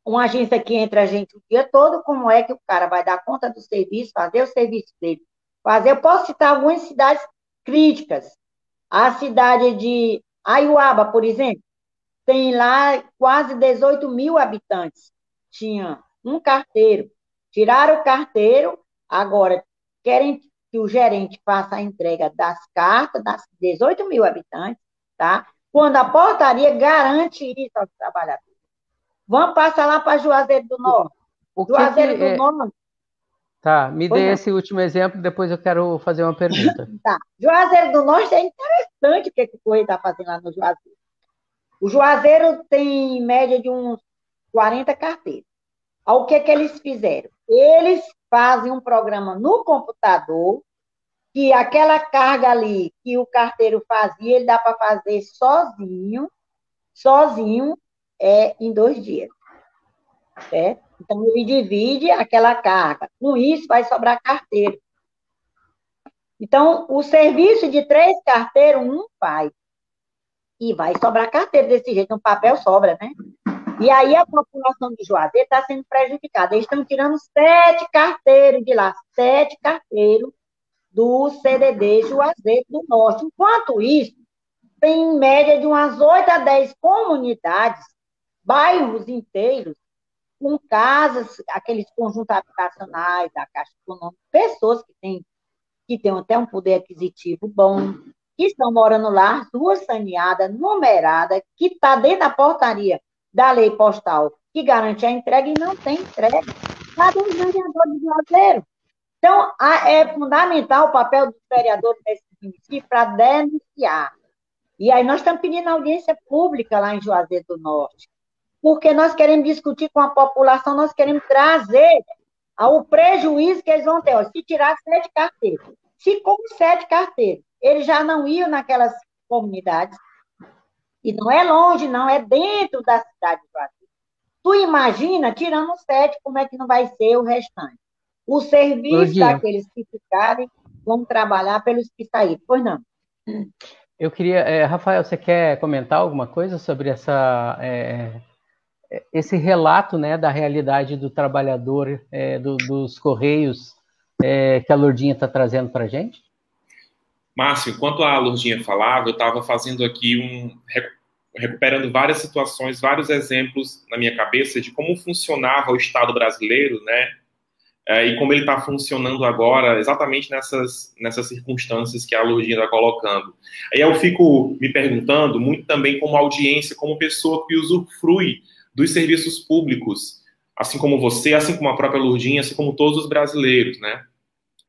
Uma agência que entra a gente o dia todo, como é que o cara vai dar conta do serviço, fazer o serviço dele? Eu posso citar algumas cidades críticas. A cidade de Aiuaba, por exemplo, tem lá quase 18 mil habitantes. Tinha um carteiro. Tiraram o carteiro, agora querem que o gerente faça a entrega das cartas das 18 mil habitantes, tá? Quando a portaria garante isso aos trabalhadores. Vamos passar lá para Juazeiro do Norte. Juazeiro do Norte. Tá, me dê esse último exemplo, depois eu quero fazer uma pergunta. Tá. Juazeiro do Norte é interessante o que o Correio está fazendo lá no Juazeiro. O Juazeiro tem em média de uns 40 carteiros. O que eles fizeram? Eles fazem um programa no computador, que aquela carga ali que o carteiro fazia, ele dá para fazer sozinho, em 2 dias. Certo? Então, ele divide aquela carga. Com isso, vai sobrar carteiro. Então, o serviço de 3 carteiros, 1 faz. E vai sobrar carteiro desse jeito, no papel sobra, né? E aí a população de Juazeiro está sendo prejudicada. Eles estão tirando 7 carteiros de lá, 7 carteiros do CDD Juazeiro do Norte. Enquanto isso, tem em média de umas 8 a 10 comunidades, bairros inteiros, com casas, aqueles conjuntos habitacionais da Caixa Econômica, pessoas que têm até um poder aquisitivo bom, que estão morando lá, ruas saneadas, numeradas, que está dentro da portaria da lei postal, que garante a entrega e não tem entrega. Cadê os vereadores de Juazeiro? Então, é fundamental o papel dos vereadores desse município para denunciar. E aí nós estamos pedindo audiência pública lá em Juazeiro do Norte, porque nós queremos discutir com a população, nós queremos trazer o prejuízo que eles vão ter. Se tirar 7 carteiros, se com 7 carteiros, eles já não iam naquelas comunidades, e não é longe, não, é dentro da cidade de Juazeiro. Tu imagina, tirando 7, como é que não vai ser o restante? O serviço daqueles que ficarem, vão trabalhar pelos que saíram. Pois não. Eu queria... Rafael, você quer comentar alguma coisa sobre esse relato, né, da realidade do trabalhador, dos Correios, que a Lourdinha está trazendo para a gente? Márcio, enquanto a Lourdinha falava, eu estava fazendo aqui recuperando várias situações, vários exemplos na minha cabeça de como funcionava o Estado brasileiro, né? E como ele está funcionando agora, exatamente nessas circunstâncias que a Lourdinha está colocando. Aí eu fico me perguntando, muito também como audiência, como pessoa que usufrui dos serviços públicos, assim como você, assim como a própria Lourdinha, assim como todos os brasileiros, né?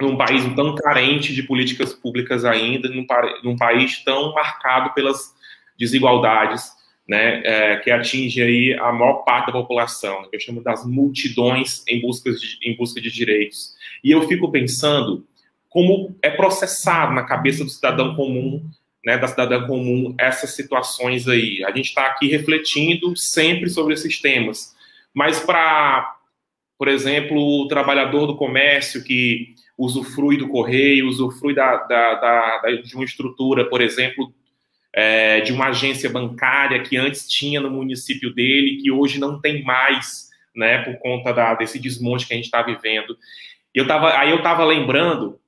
Num país tão carente de políticas públicas ainda, num país tão marcado pelas desigualdades, né, que atinge aí a maior parte da população, que eu chamo das multidões em busca de direitos. E eu fico pensando como é processado na cabeça do cidadão comum, né, da cidadã comum, essas situações aí. A gente está aqui refletindo sempre sobre esses temas, mas para, por exemplo, o trabalhador do comércio que usufrui do correio, usufrui de uma estrutura, por exemplo, de uma agência bancária que antes tinha no município dele, que hoje não tem mais, né, por conta desse desmonte que a gente está vivendo. Aí eu estava lembrando,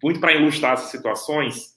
muito para ilustrar essas situações,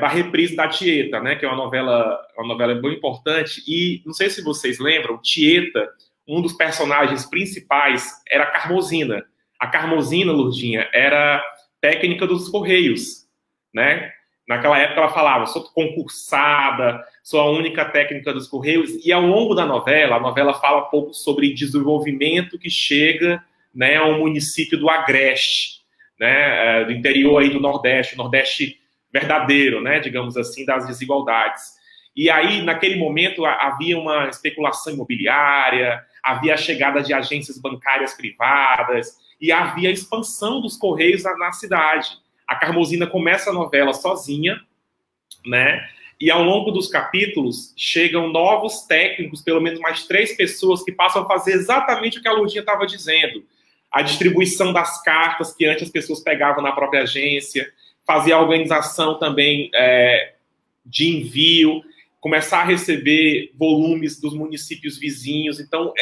da reprise da Tieta, né, que é uma novela bem importante, e não sei se vocês lembram, Tieta, um dos personagens principais era a Carmozina. A Carmozina, Lourdinha, era técnica dos Correios, né? Naquela época ela falava, sou concursada, sou a única técnica dos Correios, e ao longo da novela, a novela fala um pouco sobre desenvolvimento que chega, né, ao município do Agreste, né, do interior aí do Nordeste, Nordeste verdadeiro, né, digamos assim, das desigualdades. E aí, naquele momento, havia uma especulação imobiliária, havia a chegada de agências bancárias privadas, e havia a expansão dos Correios na cidade. A Carmozina começa a novela sozinha, né? E ao longo dos capítulos chegam novos técnicos, pelo menos mais 3 pessoas que passam a fazer exatamente o que a Lourdinha estava dizendo. A distribuição das cartas que antes as pessoas pegavam na própria agência, fazer a organização também de envio, começar a receber volumes dos municípios vizinhos. Então,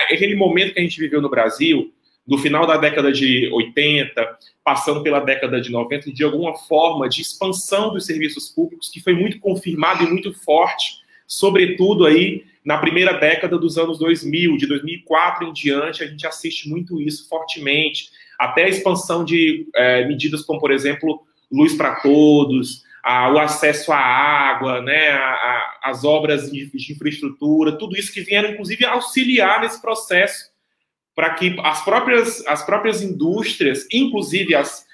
aquele momento que a gente viveu no Brasil, do final da década de 80, passando pela década de 90, de alguma forma de expansão dos serviços públicos, que foi muito confirmado e muito forte, sobretudo aí na primeira década dos anos 2000, de 2004 em diante, a gente assiste muito isso fortemente, até a expansão de medidas como, por exemplo, Luz para Todos, o acesso à água, né, as obras de infraestrutura, tudo isso que vieram, inclusive, auxiliar nesse processo, para que as próprias indústrias, inclusive as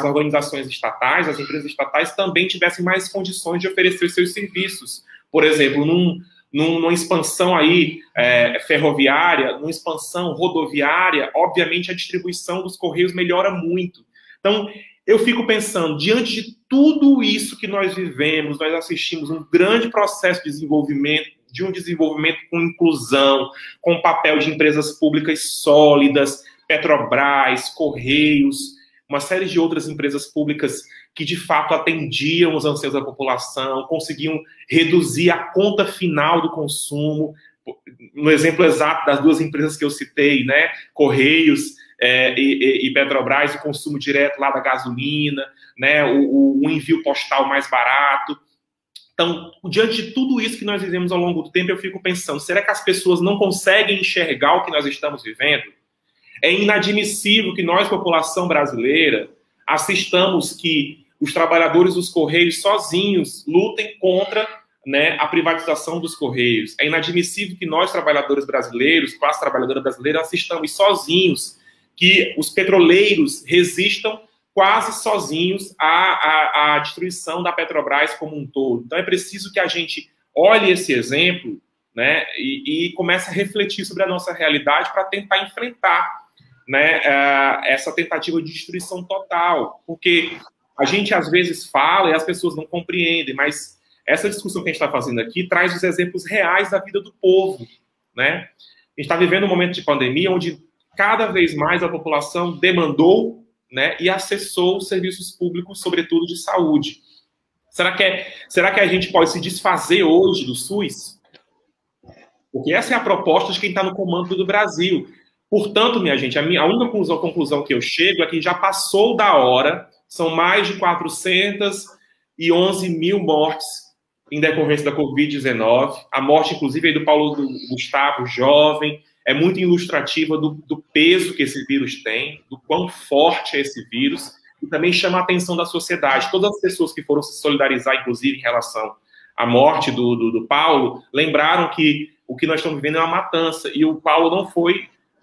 organizações estatais, as empresas estatais, também tivessem mais condições de oferecer seus serviços. Por exemplo, numa expansão aí ferroviária, numa expansão rodoviária, obviamente a distribuição dos Correios melhora muito. Então, eu fico pensando, diante de tudo isso que nós vivemos, nós assistimos um grande processo de desenvolvimento, com inclusão, com o papel de empresas públicas sólidas, Petrobras, Correios, uma série de outras empresas públicas que, de fato, atendiam os anseios da população, conseguiam reduzir a conta final do consumo. No exemplo exato das 2 empresas que eu citei, né, Correios e Petrobras, o consumo direto lá da gasolina, né, o envio postal mais barato. Então, diante de tudo isso que nós vivemos ao longo do tempo, eu fico pensando, será que as pessoas não conseguem enxergar o que nós estamos vivendo? É inadmissível que nós, população brasileira, assistamos que os trabalhadores dos Correios sozinhos lutem contra, né, a privatização dos Correios. É inadmissível que nós, trabalhadores brasileiros, classe trabalhadora brasileira, assistamos sozinhos que os petroleiros resistam quase sozinhos à destruição da Petrobras como um todo. Então é preciso que a gente olhe esse exemplo, né, e comece a refletir sobre a nossa realidade para tentar enfrentar, né, essa tentativa de destruição total. Porque a gente às vezes fala e as pessoas não compreendem, mas essa discussão que a gente está fazendo aqui traz os exemplos reais da vida do povo, né? A gente está vivendo um momento de pandemia onde cada vez mais a população demandou, né, e acessou os serviços públicos, sobretudo de saúde. Será que a gente pode se desfazer hoje do SUS? Porque essa é a proposta de quem está no comando do Brasil. Portanto, minha gente, a única conclusão que eu chego é que já passou da hora são mais de 411 mil mortes em decorrência da Covid-19. A morte, inclusive, aí do Paulo do Gustavo, jovem, é muito ilustrativa do peso que esse vírus tem, do quão forte é esse vírus, e também chama a atenção da sociedade. Todas as pessoas que foram se solidarizar, inclusive, em relação à morte do Paulo, lembraram que o que nós estamos vivendo é uma matança, e o Paulo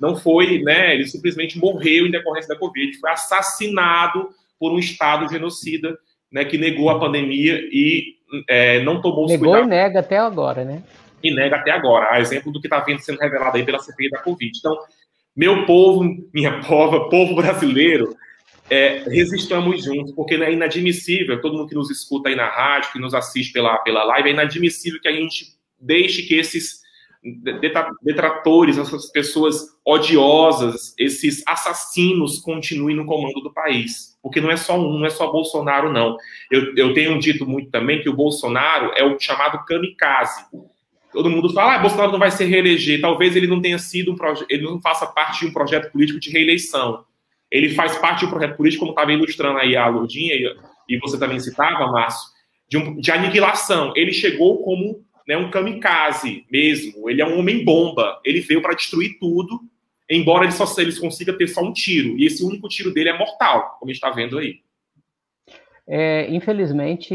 não foi, né, ele simplesmente morreu em decorrência da Covid, foi assassinado por um Estado genocida, né, que negou a pandemia e não tomou os cuidados. Negou e nega até agora, né? E nega até agora, a exemplo do que está sendo revelado aí pela CPI da Covid. Então, meu povo, minha pova, povo brasileiro, resistamos juntos, porque é inadmissível, todo mundo que nos escuta aí na rádio, que nos assiste pela live, é inadmissível que a gente deixe que esses detratores, essas pessoas odiosas, esses assassinos continuem no comando do país. Porque não é só não é só Bolsonaro, não. Eu tenho dito muito também que o Bolsonaro é o chamado kamikaze. Todo mundo fala, Bolsonaro não vai se reeleger. Talvez ele não tenha sido ele não faça parte de um projeto político de reeleição. Ele faz parte de um projeto político, como estava ilustrando aí a Lourdinha, e você também citava, Márcio, de aniquilação. Ele chegou como, né, um kamikaze mesmo. Ele é um homem-bomba. Ele veio para destruir tudo, embora ele consiga ter só um tiro. E esse único tiro dele é mortal, como a gente está vendo aí. Infelizmente,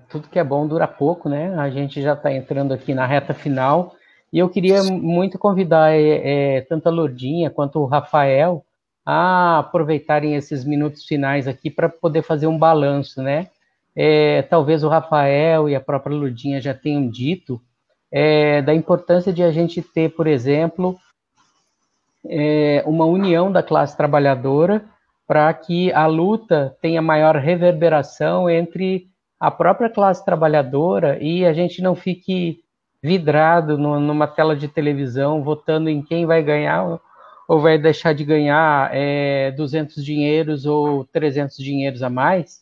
tudo que é bom dura pouco, né? A gente já está entrando aqui na reta final. E eu queria muito convidar tanto a Lourdinha quanto o Rafael a aproveitarem esses minutos finais aqui para poder fazer um balanço, né? Talvez o Rafael e a própria Lourdinha já tenham dito da importância de a gente ter, por exemplo, uma união da classe trabalhadora para que a luta tenha maior reverberação entre a própria classe trabalhadora e a gente não fique vidrado numa tela de televisão votando em quem vai ganhar ou vai deixar de ganhar 200 dinheiros ou 300 dinheiros a mais,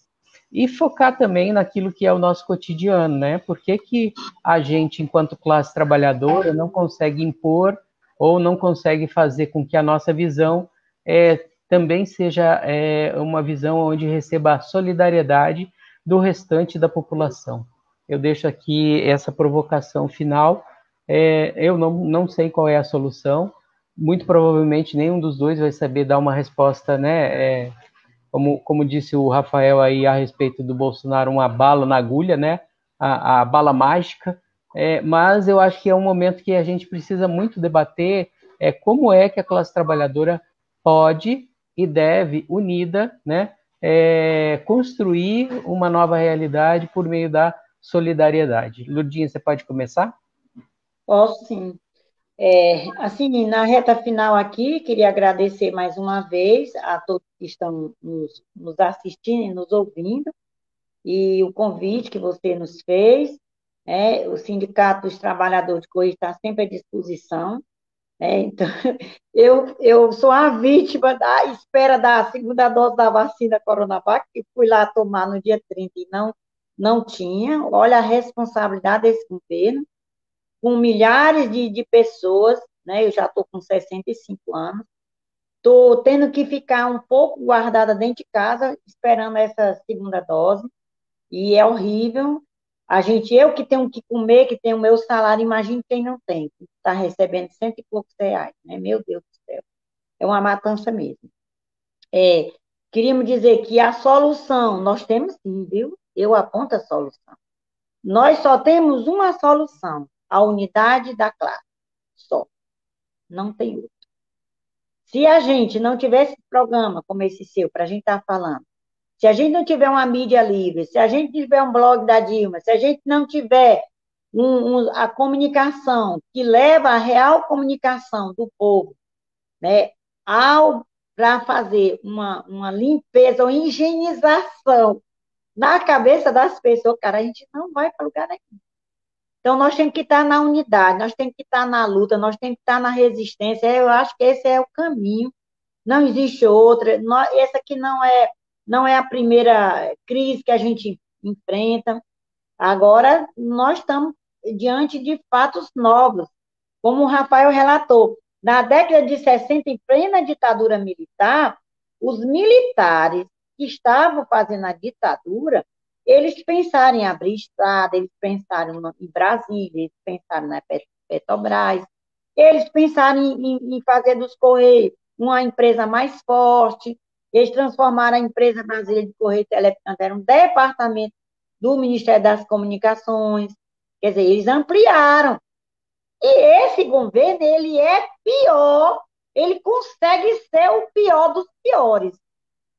e focar também naquilo que é o nosso cotidiano, né? Por que a gente, enquanto classe trabalhadora, não consegue impor ou não consegue fazer com que a nossa visão também seja uma visão onde receba a solidariedade do restante da população? Eu deixo aqui essa provocação final. Eu não sei qual é a solução, muito provavelmente nenhum dos dois vai saber dar uma resposta, né? Como disse o Rafael aí a respeito do Bolsonaro, uma bala na agulha, né? A bala mágica. Mas eu acho que é um momento que a gente precisa muito debater como é que a classe trabalhadora pode e deve, unida, né, construir uma nova realidade por meio da solidariedade. Lourdinha, você pode começar? Posso, sim. Assim, na reta final aqui, queria agradecer mais uma vez a todos que estão nos assistindo e nos ouvindo, e o convite que você nos fez. O Sindicato dos Trabalhadores de Correio está sempre à disposição. Então, eu sou a vítima da espera da segunda dose da vacina Coronavac, que fui lá tomar no dia 30 e não tinha. Olha a responsabilidade desse governo, com milhares de pessoas, né? Eu já estou com 65 anos, estou tendo que ficar um pouco guardada dentro de casa, esperando essa segunda dose, e é horrível. Eu que tenho que comer, que tenho o meu salário, imagine quem não tem, que está recebendo cento e poucos reais, né? Meu Deus do céu, é uma matança mesmo. Queríamos dizer que a solução, nós temos sim, viu? Eu aponto a solução. Nós só temos uma solução, a unidade da classe, só. Não tem outra. Se a gente não tivesse programa como esse seu, para a gente estar falando, se a gente não tiver uma mídia livre, se a gente tiver um blog da Dilma, se a gente não tiver a comunicação que leva a real comunicação do povo, né, para fazer uma limpeza ou higienização na cabeça das pessoas, cara, a gente não vai para lugar nenhum. Então, nós temos que estar na unidade, nós temos que estar na luta, nós temos que estar na resistência. Eu acho que esse é o caminho, não existe outra. Essa aqui não é a primeira crise que a gente enfrenta. Agora, nós estamos diante de fatos novos, como o Rafael relatou. Na década de 60, em plena ditadura militar, os militares que estavam fazendo a ditadura, eles pensaram em abrir estrada, eles pensaram em Brasília, eles pensaram na Petrobras, eles pensaram em fazer dos Correios uma empresa mais forte, eles transformaram a empresa brasileira de Correio e Teleplantas, era um departamento do Ministério das Comunicações, quer dizer, eles ampliaram. E esse governo, ele é pior, ele consegue ser o pior dos piores,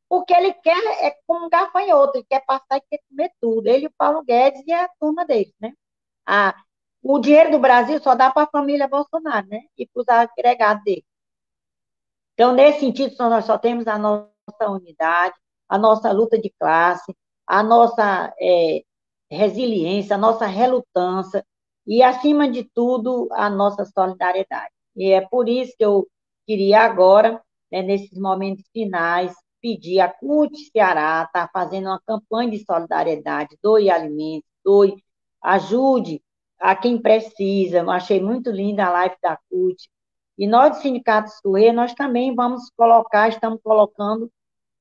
porque ele quer, é como um gafanhoto, ele quer passar e quer comer tudo, ele, o Paulo Guedes e a turma deles, né? Ah, o dinheiro do Brasil só dá para a família Bolsonaro, né? E para os agregados dele. Então, nesse sentido, nós só temos a nossa unidade, a nossa luta de classe, a nossa resiliência, a nossa relutância e, acima de tudo, a nossa solidariedade. E é por isso que eu queria agora, né, nesses momentos finais, pedir a CUT Ceará, está fazendo uma campanha de solidariedade, doe alimentos, doe, ajude a quem precisa. Eu achei muito linda a live da CUT. E nós, do Sindicato dos Correios, nós também vamos colocar, estamos colocando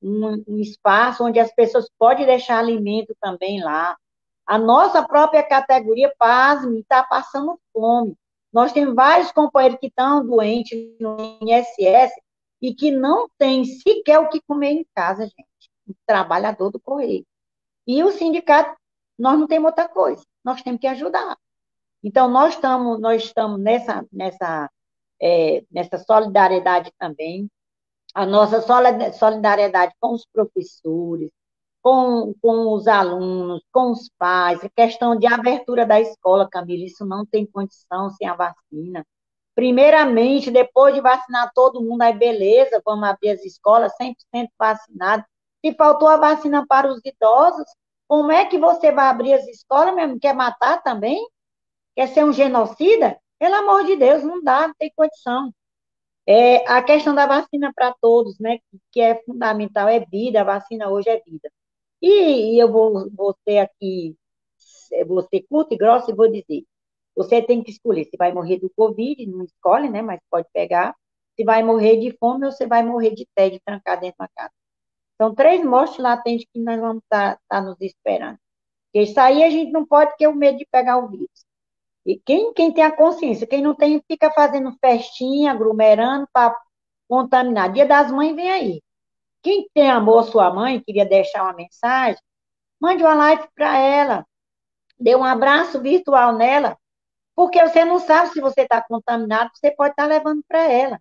um espaço onde as pessoas podem deixar alimento também lá. A nossa própria categoria, pasme, está passando fome. Nós temos vários companheiros que estão doentes no INSS e que não têm sequer o que comer em casa, gente. O trabalhador do Correio. E o sindicato, nós não temos outra coisa. Nós temos que ajudar. Então, nós estamos nessa solidariedade também, a nossa solidariedade com os professores, com os alunos, com os pais, a questão de abertura da escola, Camila, isso não tem condição sem a vacina. Primeiramente, depois de vacinar todo mundo, aí beleza, vamos abrir as escolas 100% vacinadas. Se faltou a vacina para os idosos, como é que você vai abrir as escolas mesmo? Quer matar também? Quer ser um genocida? Pelo amor de Deus, não dá, não tem condição. A questão da vacina para todos, né, que é fundamental, é vida, a vacina hoje é vida. E eu vou ser aqui, vou ser curta e grossa e vou dizer, você tem que escolher se vai morrer do Covid, não escolhe, né, mas pode pegar, se vai morrer de fome ou se vai morrer de tédio trancado dentro da casa. São 3 mortes latentes que nós vamos estar nos esperando. Porque isso aí a gente não pode ter o medo de pegar o vírus. E quem tem a consciência, quem não tem, fica fazendo festinha, aglomerando para contaminar. Dia das Mães vem aí. Quem tem amor à sua mãe, queria deixar uma mensagem, mande uma live para ela, dê um abraço virtual nela, porque você não sabe se você está contaminado, você pode estar levando para ela,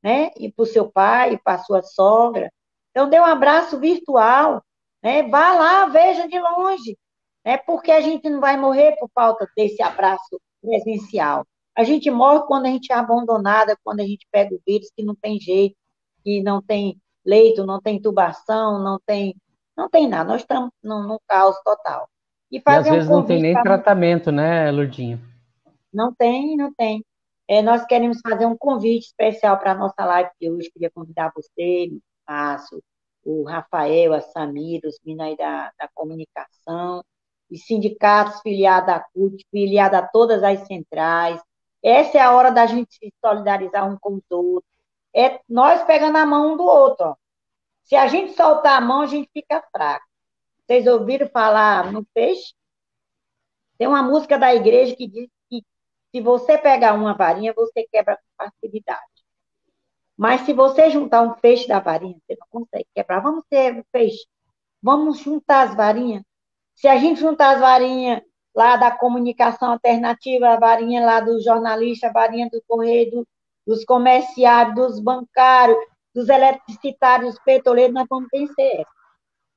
né? E para o seu pai, para a sua sogra. Então, dê um abraço virtual, né? Vá lá, veja de longe, né? Porque a gente não vai morrer por falta desse abraço presencial. A gente morre quando a gente é abandonada, quando a gente pega o vírus, que não tem jeito, que não tem leito, não tem intubação, não tem nada. Nós estamos num caos total. E às vezes não tem nem tratamento, né, Lourdinha? Não tem, não tem. Nós queremos fazer um convite especial para a nossa live de hoje. Queria convidar você, Márcio, o Rafael, a Samira, os meninos aí da comunicação, e sindicatos filiados à CUT, filiados a todas as centrais. Essa é a hora da gente se solidarizar um com os outros. É nós pegando a mão um do outro. Ó. Se a gente soltar a mão, a gente fica fraco. Vocês ouviram falar no peixe? Tem uma música da igreja que diz que se você pegar uma varinha, você quebra com facilidade. Mas se você juntar um feixe da varinha, você não consegue quebrar. Vamos ter feixe. Vamos juntar as varinhas. Se a gente juntar as varinhas lá da comunicação alternativa, a varinha lá do jornalista, a varinha do correio, dos comerciários, dos bancários, dos eletricitários, dos petroleiros, nós vamos vencer.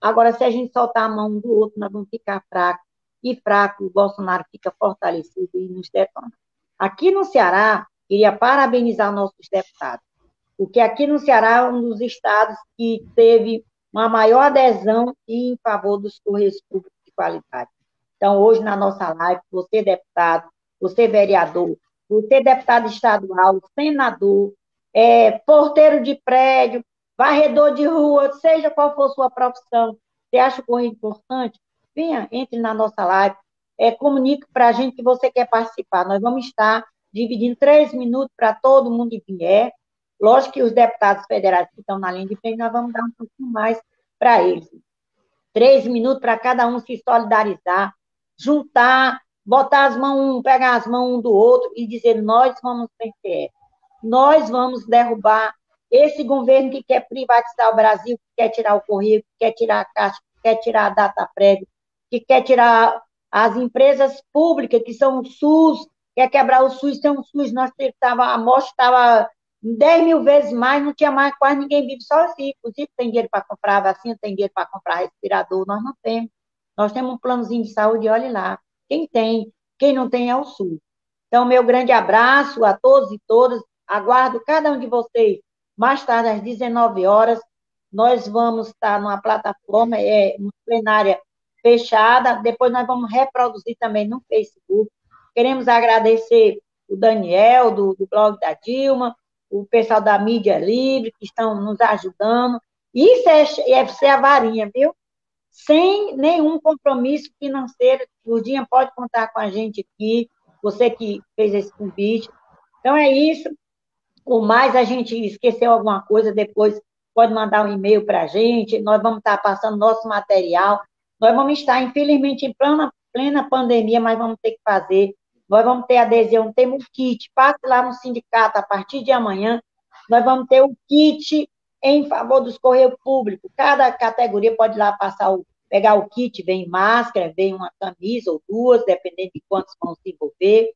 Agora, se a gente soltar a mão um do outro, nós vamos ficar fracos. E fraco, o Bolsonaro fica fortalecido e nos detona. Aqui no Ceará, queria parabenizar nossos deputados, porque aqui no Ceará é um dos estados que teve uma maior adesão em favor dos correios públicos de qualidade. Então, hoje, na nossa live, você deputado, você vereador, você deputado estadual, senador, porteiro de prédio, varredor de rua, seja qual for sua profissão, você acha o correio importante? Venha, entre na nossa live, comunique para a gente que você quer participar. Nós vamos estar dividindo 3 minutos para todo mundo que vier. Lógico que os deputados federais que estão na linha de frente, nós vamos dar um pouquinho mais para eles. 3 minutos para cada um se solidarizar, juntar, botar as mãos, pegar as mãos um do outro e dizer, nós vamos vencer. Nós vamos derrubar esse governo que quer privatizar o Brasil, que quer tirar o Correio, que quer tirar a Caixa, que quer tirar a Datapred, que quer tirar as empresas públicas, que são o SUS, quer quebrar o SUS, tem um SUS, a morte estava 10 mil vezes mais, não tinha mais, quase ninguém vive sozinho. Inclusive, tem dinheiro para comprar vacina, tem dinheiro para comprar respirador, nós não temos. Nós temos um planozinho de saúde, olhe lá. Quem tem, quem não tem é o SUS. Então, meu grande abraço a todos e todas, aguardo cada um de vocês mais tarde, às 19 horas, nós vamos estar numa plataforma, uma plenária fechada, depois nós vamos reproduzir também no Facebook. Queremos agradecer o Daniel, do blog da Dilma, o pessoal da Mídia Livre, que estão nos ajudando. Isso é ser a varinha, viu? Sem nenhum compromisso financeiro. Lurdinha pode contar com a gente aqui, você que fez esse convite. Então, é isso. O mais, a gente esqueceu alguma coisa, depois pode mandar um e-mail para a gente, nós vamos estar passando nosso material, nós vamos estar, infelizmente, em plena pandemia, mas vamos ter que fazer, nós vamos ter adesão, temos um kit, passe lá no sindicato a partir de amanhã, nós vamos ter um kit em favor dos Correios Públicos, cada categoria pode ir lá pegar o kit, vem máscara, vem uma camisa ou duas, dependendo de quantos vão se envolver,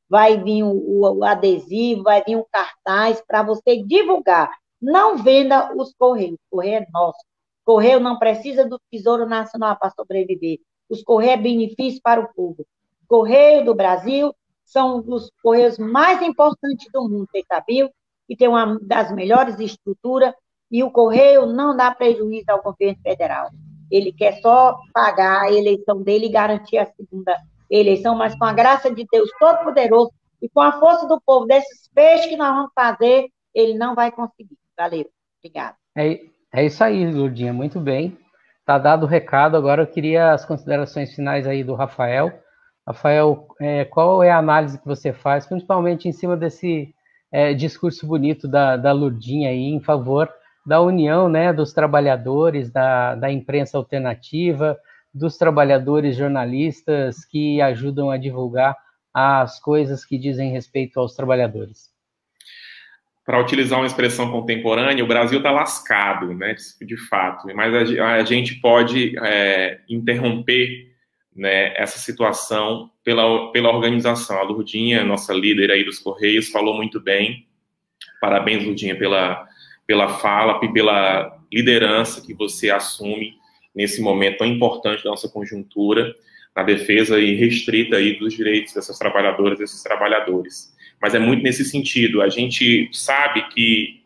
vai vir o adesivo, vai vir um cartaz para você divulgar. Não venda os Correios, o Correio é nosso. O Correio não precisa do Tesouro Nacional para sobreviver. Os Correios é benefício para o povo. O Correio do Brasil são os Correios mais importantes do mundo, vocês sabiam? E tem uma das melhores estruturas, e o Correio não dá prejuízo ao governo federal. Ele quer só pagar a eleição dele e garantir a segunda eleição, mas com a graça de Deus Todo-Poderoso e com a força do povo, desses peixes que nós vamos fazer, ele não vai conseguir. Valeu. Obrigada. É isso aí, Lurdinha, muito bem. Tá dado o recado, agora eu queria as considerações finais aí do Rafael. Rafael, qual é a análise que você faz, principalmente em cima desse discurso bonito da Lurdinha aí, em favor da união, né, dos trabalhadores, da imprensa alternativa, dos trabalhadores jornalistas que ajudam a divulgar as coisas que dizem respeito aos trabalhadores? Para utilizar uma expressão contemporânea, o Brasil está lascado, né, de fato, mas a gente pode interromper, né, essa situação pela organização. A Lurdinha, nossa líder aí dos Correios, falou muito bem. Parabéns, Lurdinha, pela fala e pela liderança que você assume nesse momento tão importante da nossa conjuntura, na defesa irrestrita aí dos direitos dessas trabalhadoras, desses trabalhadores. Mas é muito nesse sentido. A gente sabe que,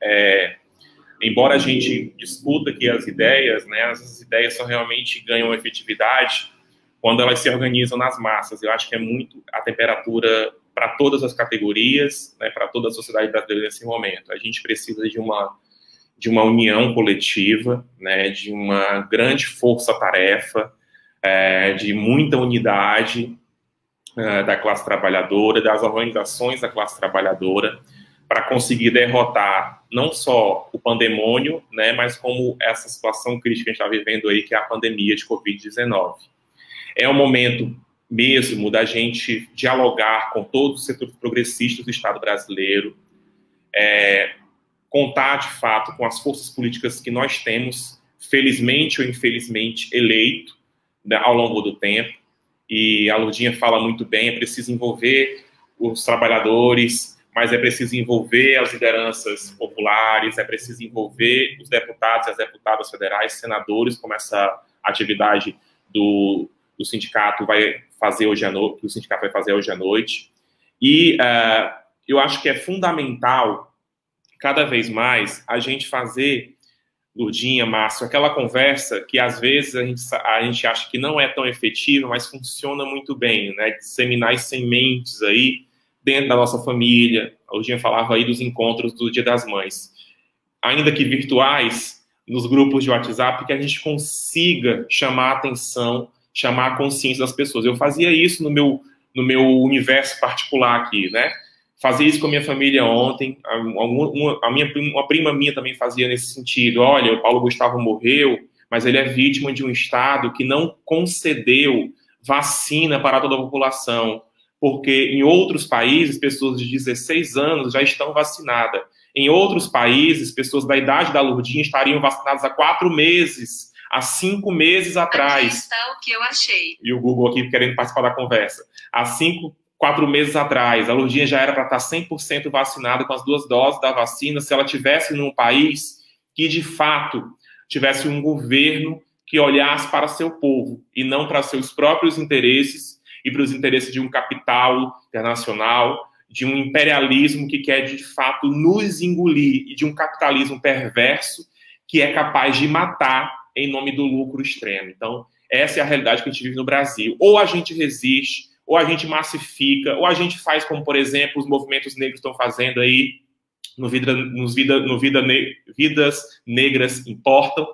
embora a gente discuta aqui as ideias, né, essas ideias só realmente ganham efetividade quando elas se organizam nas massas. Eu acho que é muito a temperatura para todas as categorias, né, para toda a sociedade brasileira nesse momento. A gente precisa de uma união coletiva, né, de uma grande força-tarefa, de muita unidade da classe trabalhadora, das organizações da classe trabalhadora, para conseguir derrotar não só o pandemônio, né, mas como essa situação crítica que a gente está vivendo aí, que é a pandemia de Covid-19. É o momento mesmo da gente dialogar com todos os setores progressistas do Estado brasileiro, contar, de fato, com as forças políticas que nós temos, felizmente ou infelizmente, eleito, né, ao longo do tempo. E a Lurdinha fala muito bem, é preciso envolver os trabalhadores, mas é preciso envolver as lideranças populares, é preciso envolver os deputados e as deputadas federais, senadores, como essa atividade do sindicato vai fazer hoje à noite, que o sindicato vai fazer hoje à noite. E eu acho que é fundamental, cada vez mais, a gente fazer, Lurdinha, Márcio, aquela conversa que às vezes a gente acha que não é tão efetiva, mas funciona muito bem, né? Disseminar as sementes aí dentro da nossa família. A Lurdinha falava aí dos encontros do Dia das Mães, ainda que virtuais, nos grupos de WhatsApp, que a gente consiga chamar a atenção, chamar a consciência das pessoas. Eu fazia isso no meu universo particular aqui, né? Fazia isso com a minha família ontem, uma prima minha também fazia nesse sentido. Olha, o Paulo Gustavo morreu, mas ele é vítima de um Estado que não concedeu vacina para toda a população, porque em outros países, pessoas de 16 anos já estão vacinadas. Em outros países, pessoas da idade da Lourdinha estariam vacinadas há 4 meses, há 5 meses atrás. Aqui está o que eu achei. E o Google aqui querendo participar da conversa. Há 4 meses atrás, a Lourdinha já era para estar 100% vacinada com as 2 doses da vacina se ela tivesse num país que, de fato, tivesse um governo que olhasse para seu povo e não para seus próprios interesses e para os interesses de um capital internacional, de um imperialismo que quer, de fato, nos engolir e de um capitalismo perverso que é capaz de matar em nome do lucro extremo. Então, essa é a realidade que a gente vive no Brasil. Ou a gente resiste, ou a gente massifica, ou a gente faz como, por exemplo, os movimentos negros estão fazendo aí, Vidas Negras Importam,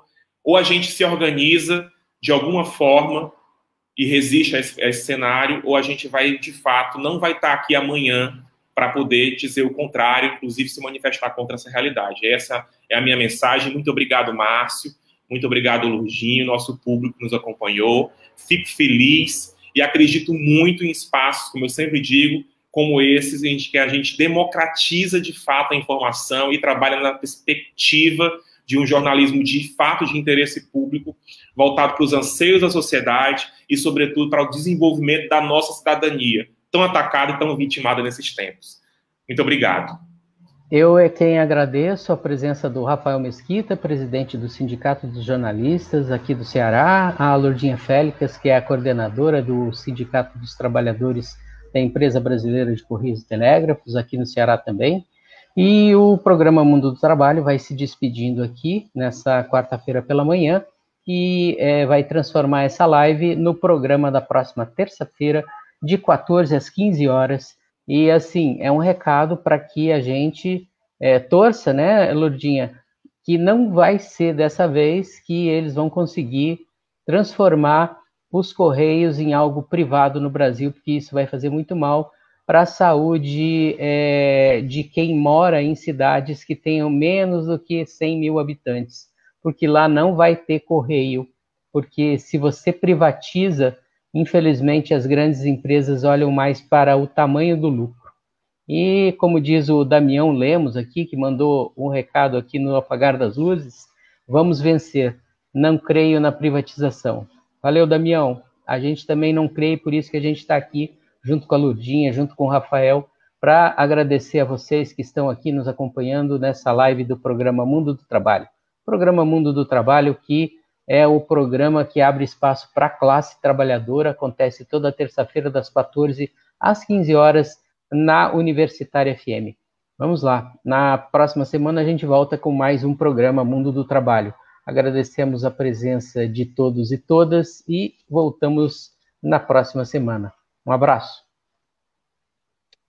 ou a gente se organiza de alguma forma e resiste a esse cenário, ou a gente vai, de fato, não vai estar aqui amanhã para poder dizer o contrário, inclusive se manifestar contra essa realidade. Essa é a minha mensagem. Muito obrigado, Márcio. Muito obrigado, Lourdinho, nosso público que nos acompanhou. Fico feliz e acredito muito em espaços, como eu sempre digo, como esses, em que a gente democratiza de fato a informação e trabalha na perspectiva de um jornalismo de fato de interesse público, voltado para os anseios da sociedade e, sobretudo, para o desenvolvimento da nossa cidadania, tão atacada e tão vitimada nesses tempos. Muito obrigado. Eu é quem agradeço a presença do Rafael Mesquita, presidente do Sindicato dos Jornalistas aqui do Ceará, a Lourdinha Félix, que é a coordenadora do Sindicato dos Trabalhadores da Empresa Brasileira de Correios e Telégrafos, aqui no Ceará também. E o programa Mundo do Trabalho vai se despedindo aqui nessa quarta-feira pela manhã e vai transformar essa live no programa da próxima terça-feira, de 14 às 15 horas. E, assim, é um recado para que a gente torça, né, Lourdinha, que não vai ser dessa vez que eles vão conseguir transformar os Correios em algo privado no Brasil, porque isso vai fazer muito mal para a saúde de quem mora em cidades que tenham menos do que 100 mil habitantes, porque lá não vai ter correio, porque se você privatiza, infelizmente as grandes empresas olham mais para o tamanho do lucro. E como diz o Damião Lemos aqui, que mandou um recado aqui no Apagar das Luzes, vamos vencer, não creio na privatização. Valeu, Damião. A gente também não crê, por isso que a gente está aqui, junto com a Lourdinha, junto com o Rafael, para agradecer a vocês que estão aqui nos acompanhando nessa live do programa Mundo do Trabalho. Programa Mundo do Trabalho, que é o programa que abre espaço para a classe trabalhadora, acontece toda terça-feira, das 14 às 15 horas, na Universitária FM. Vamos lá, na próxima semana a gente volta com mais um programa Mundo do Trabalho. Agradecemos a presença de todos e todas e voltamos na próxima semana. Um abraço.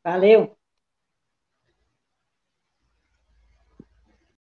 Valeu.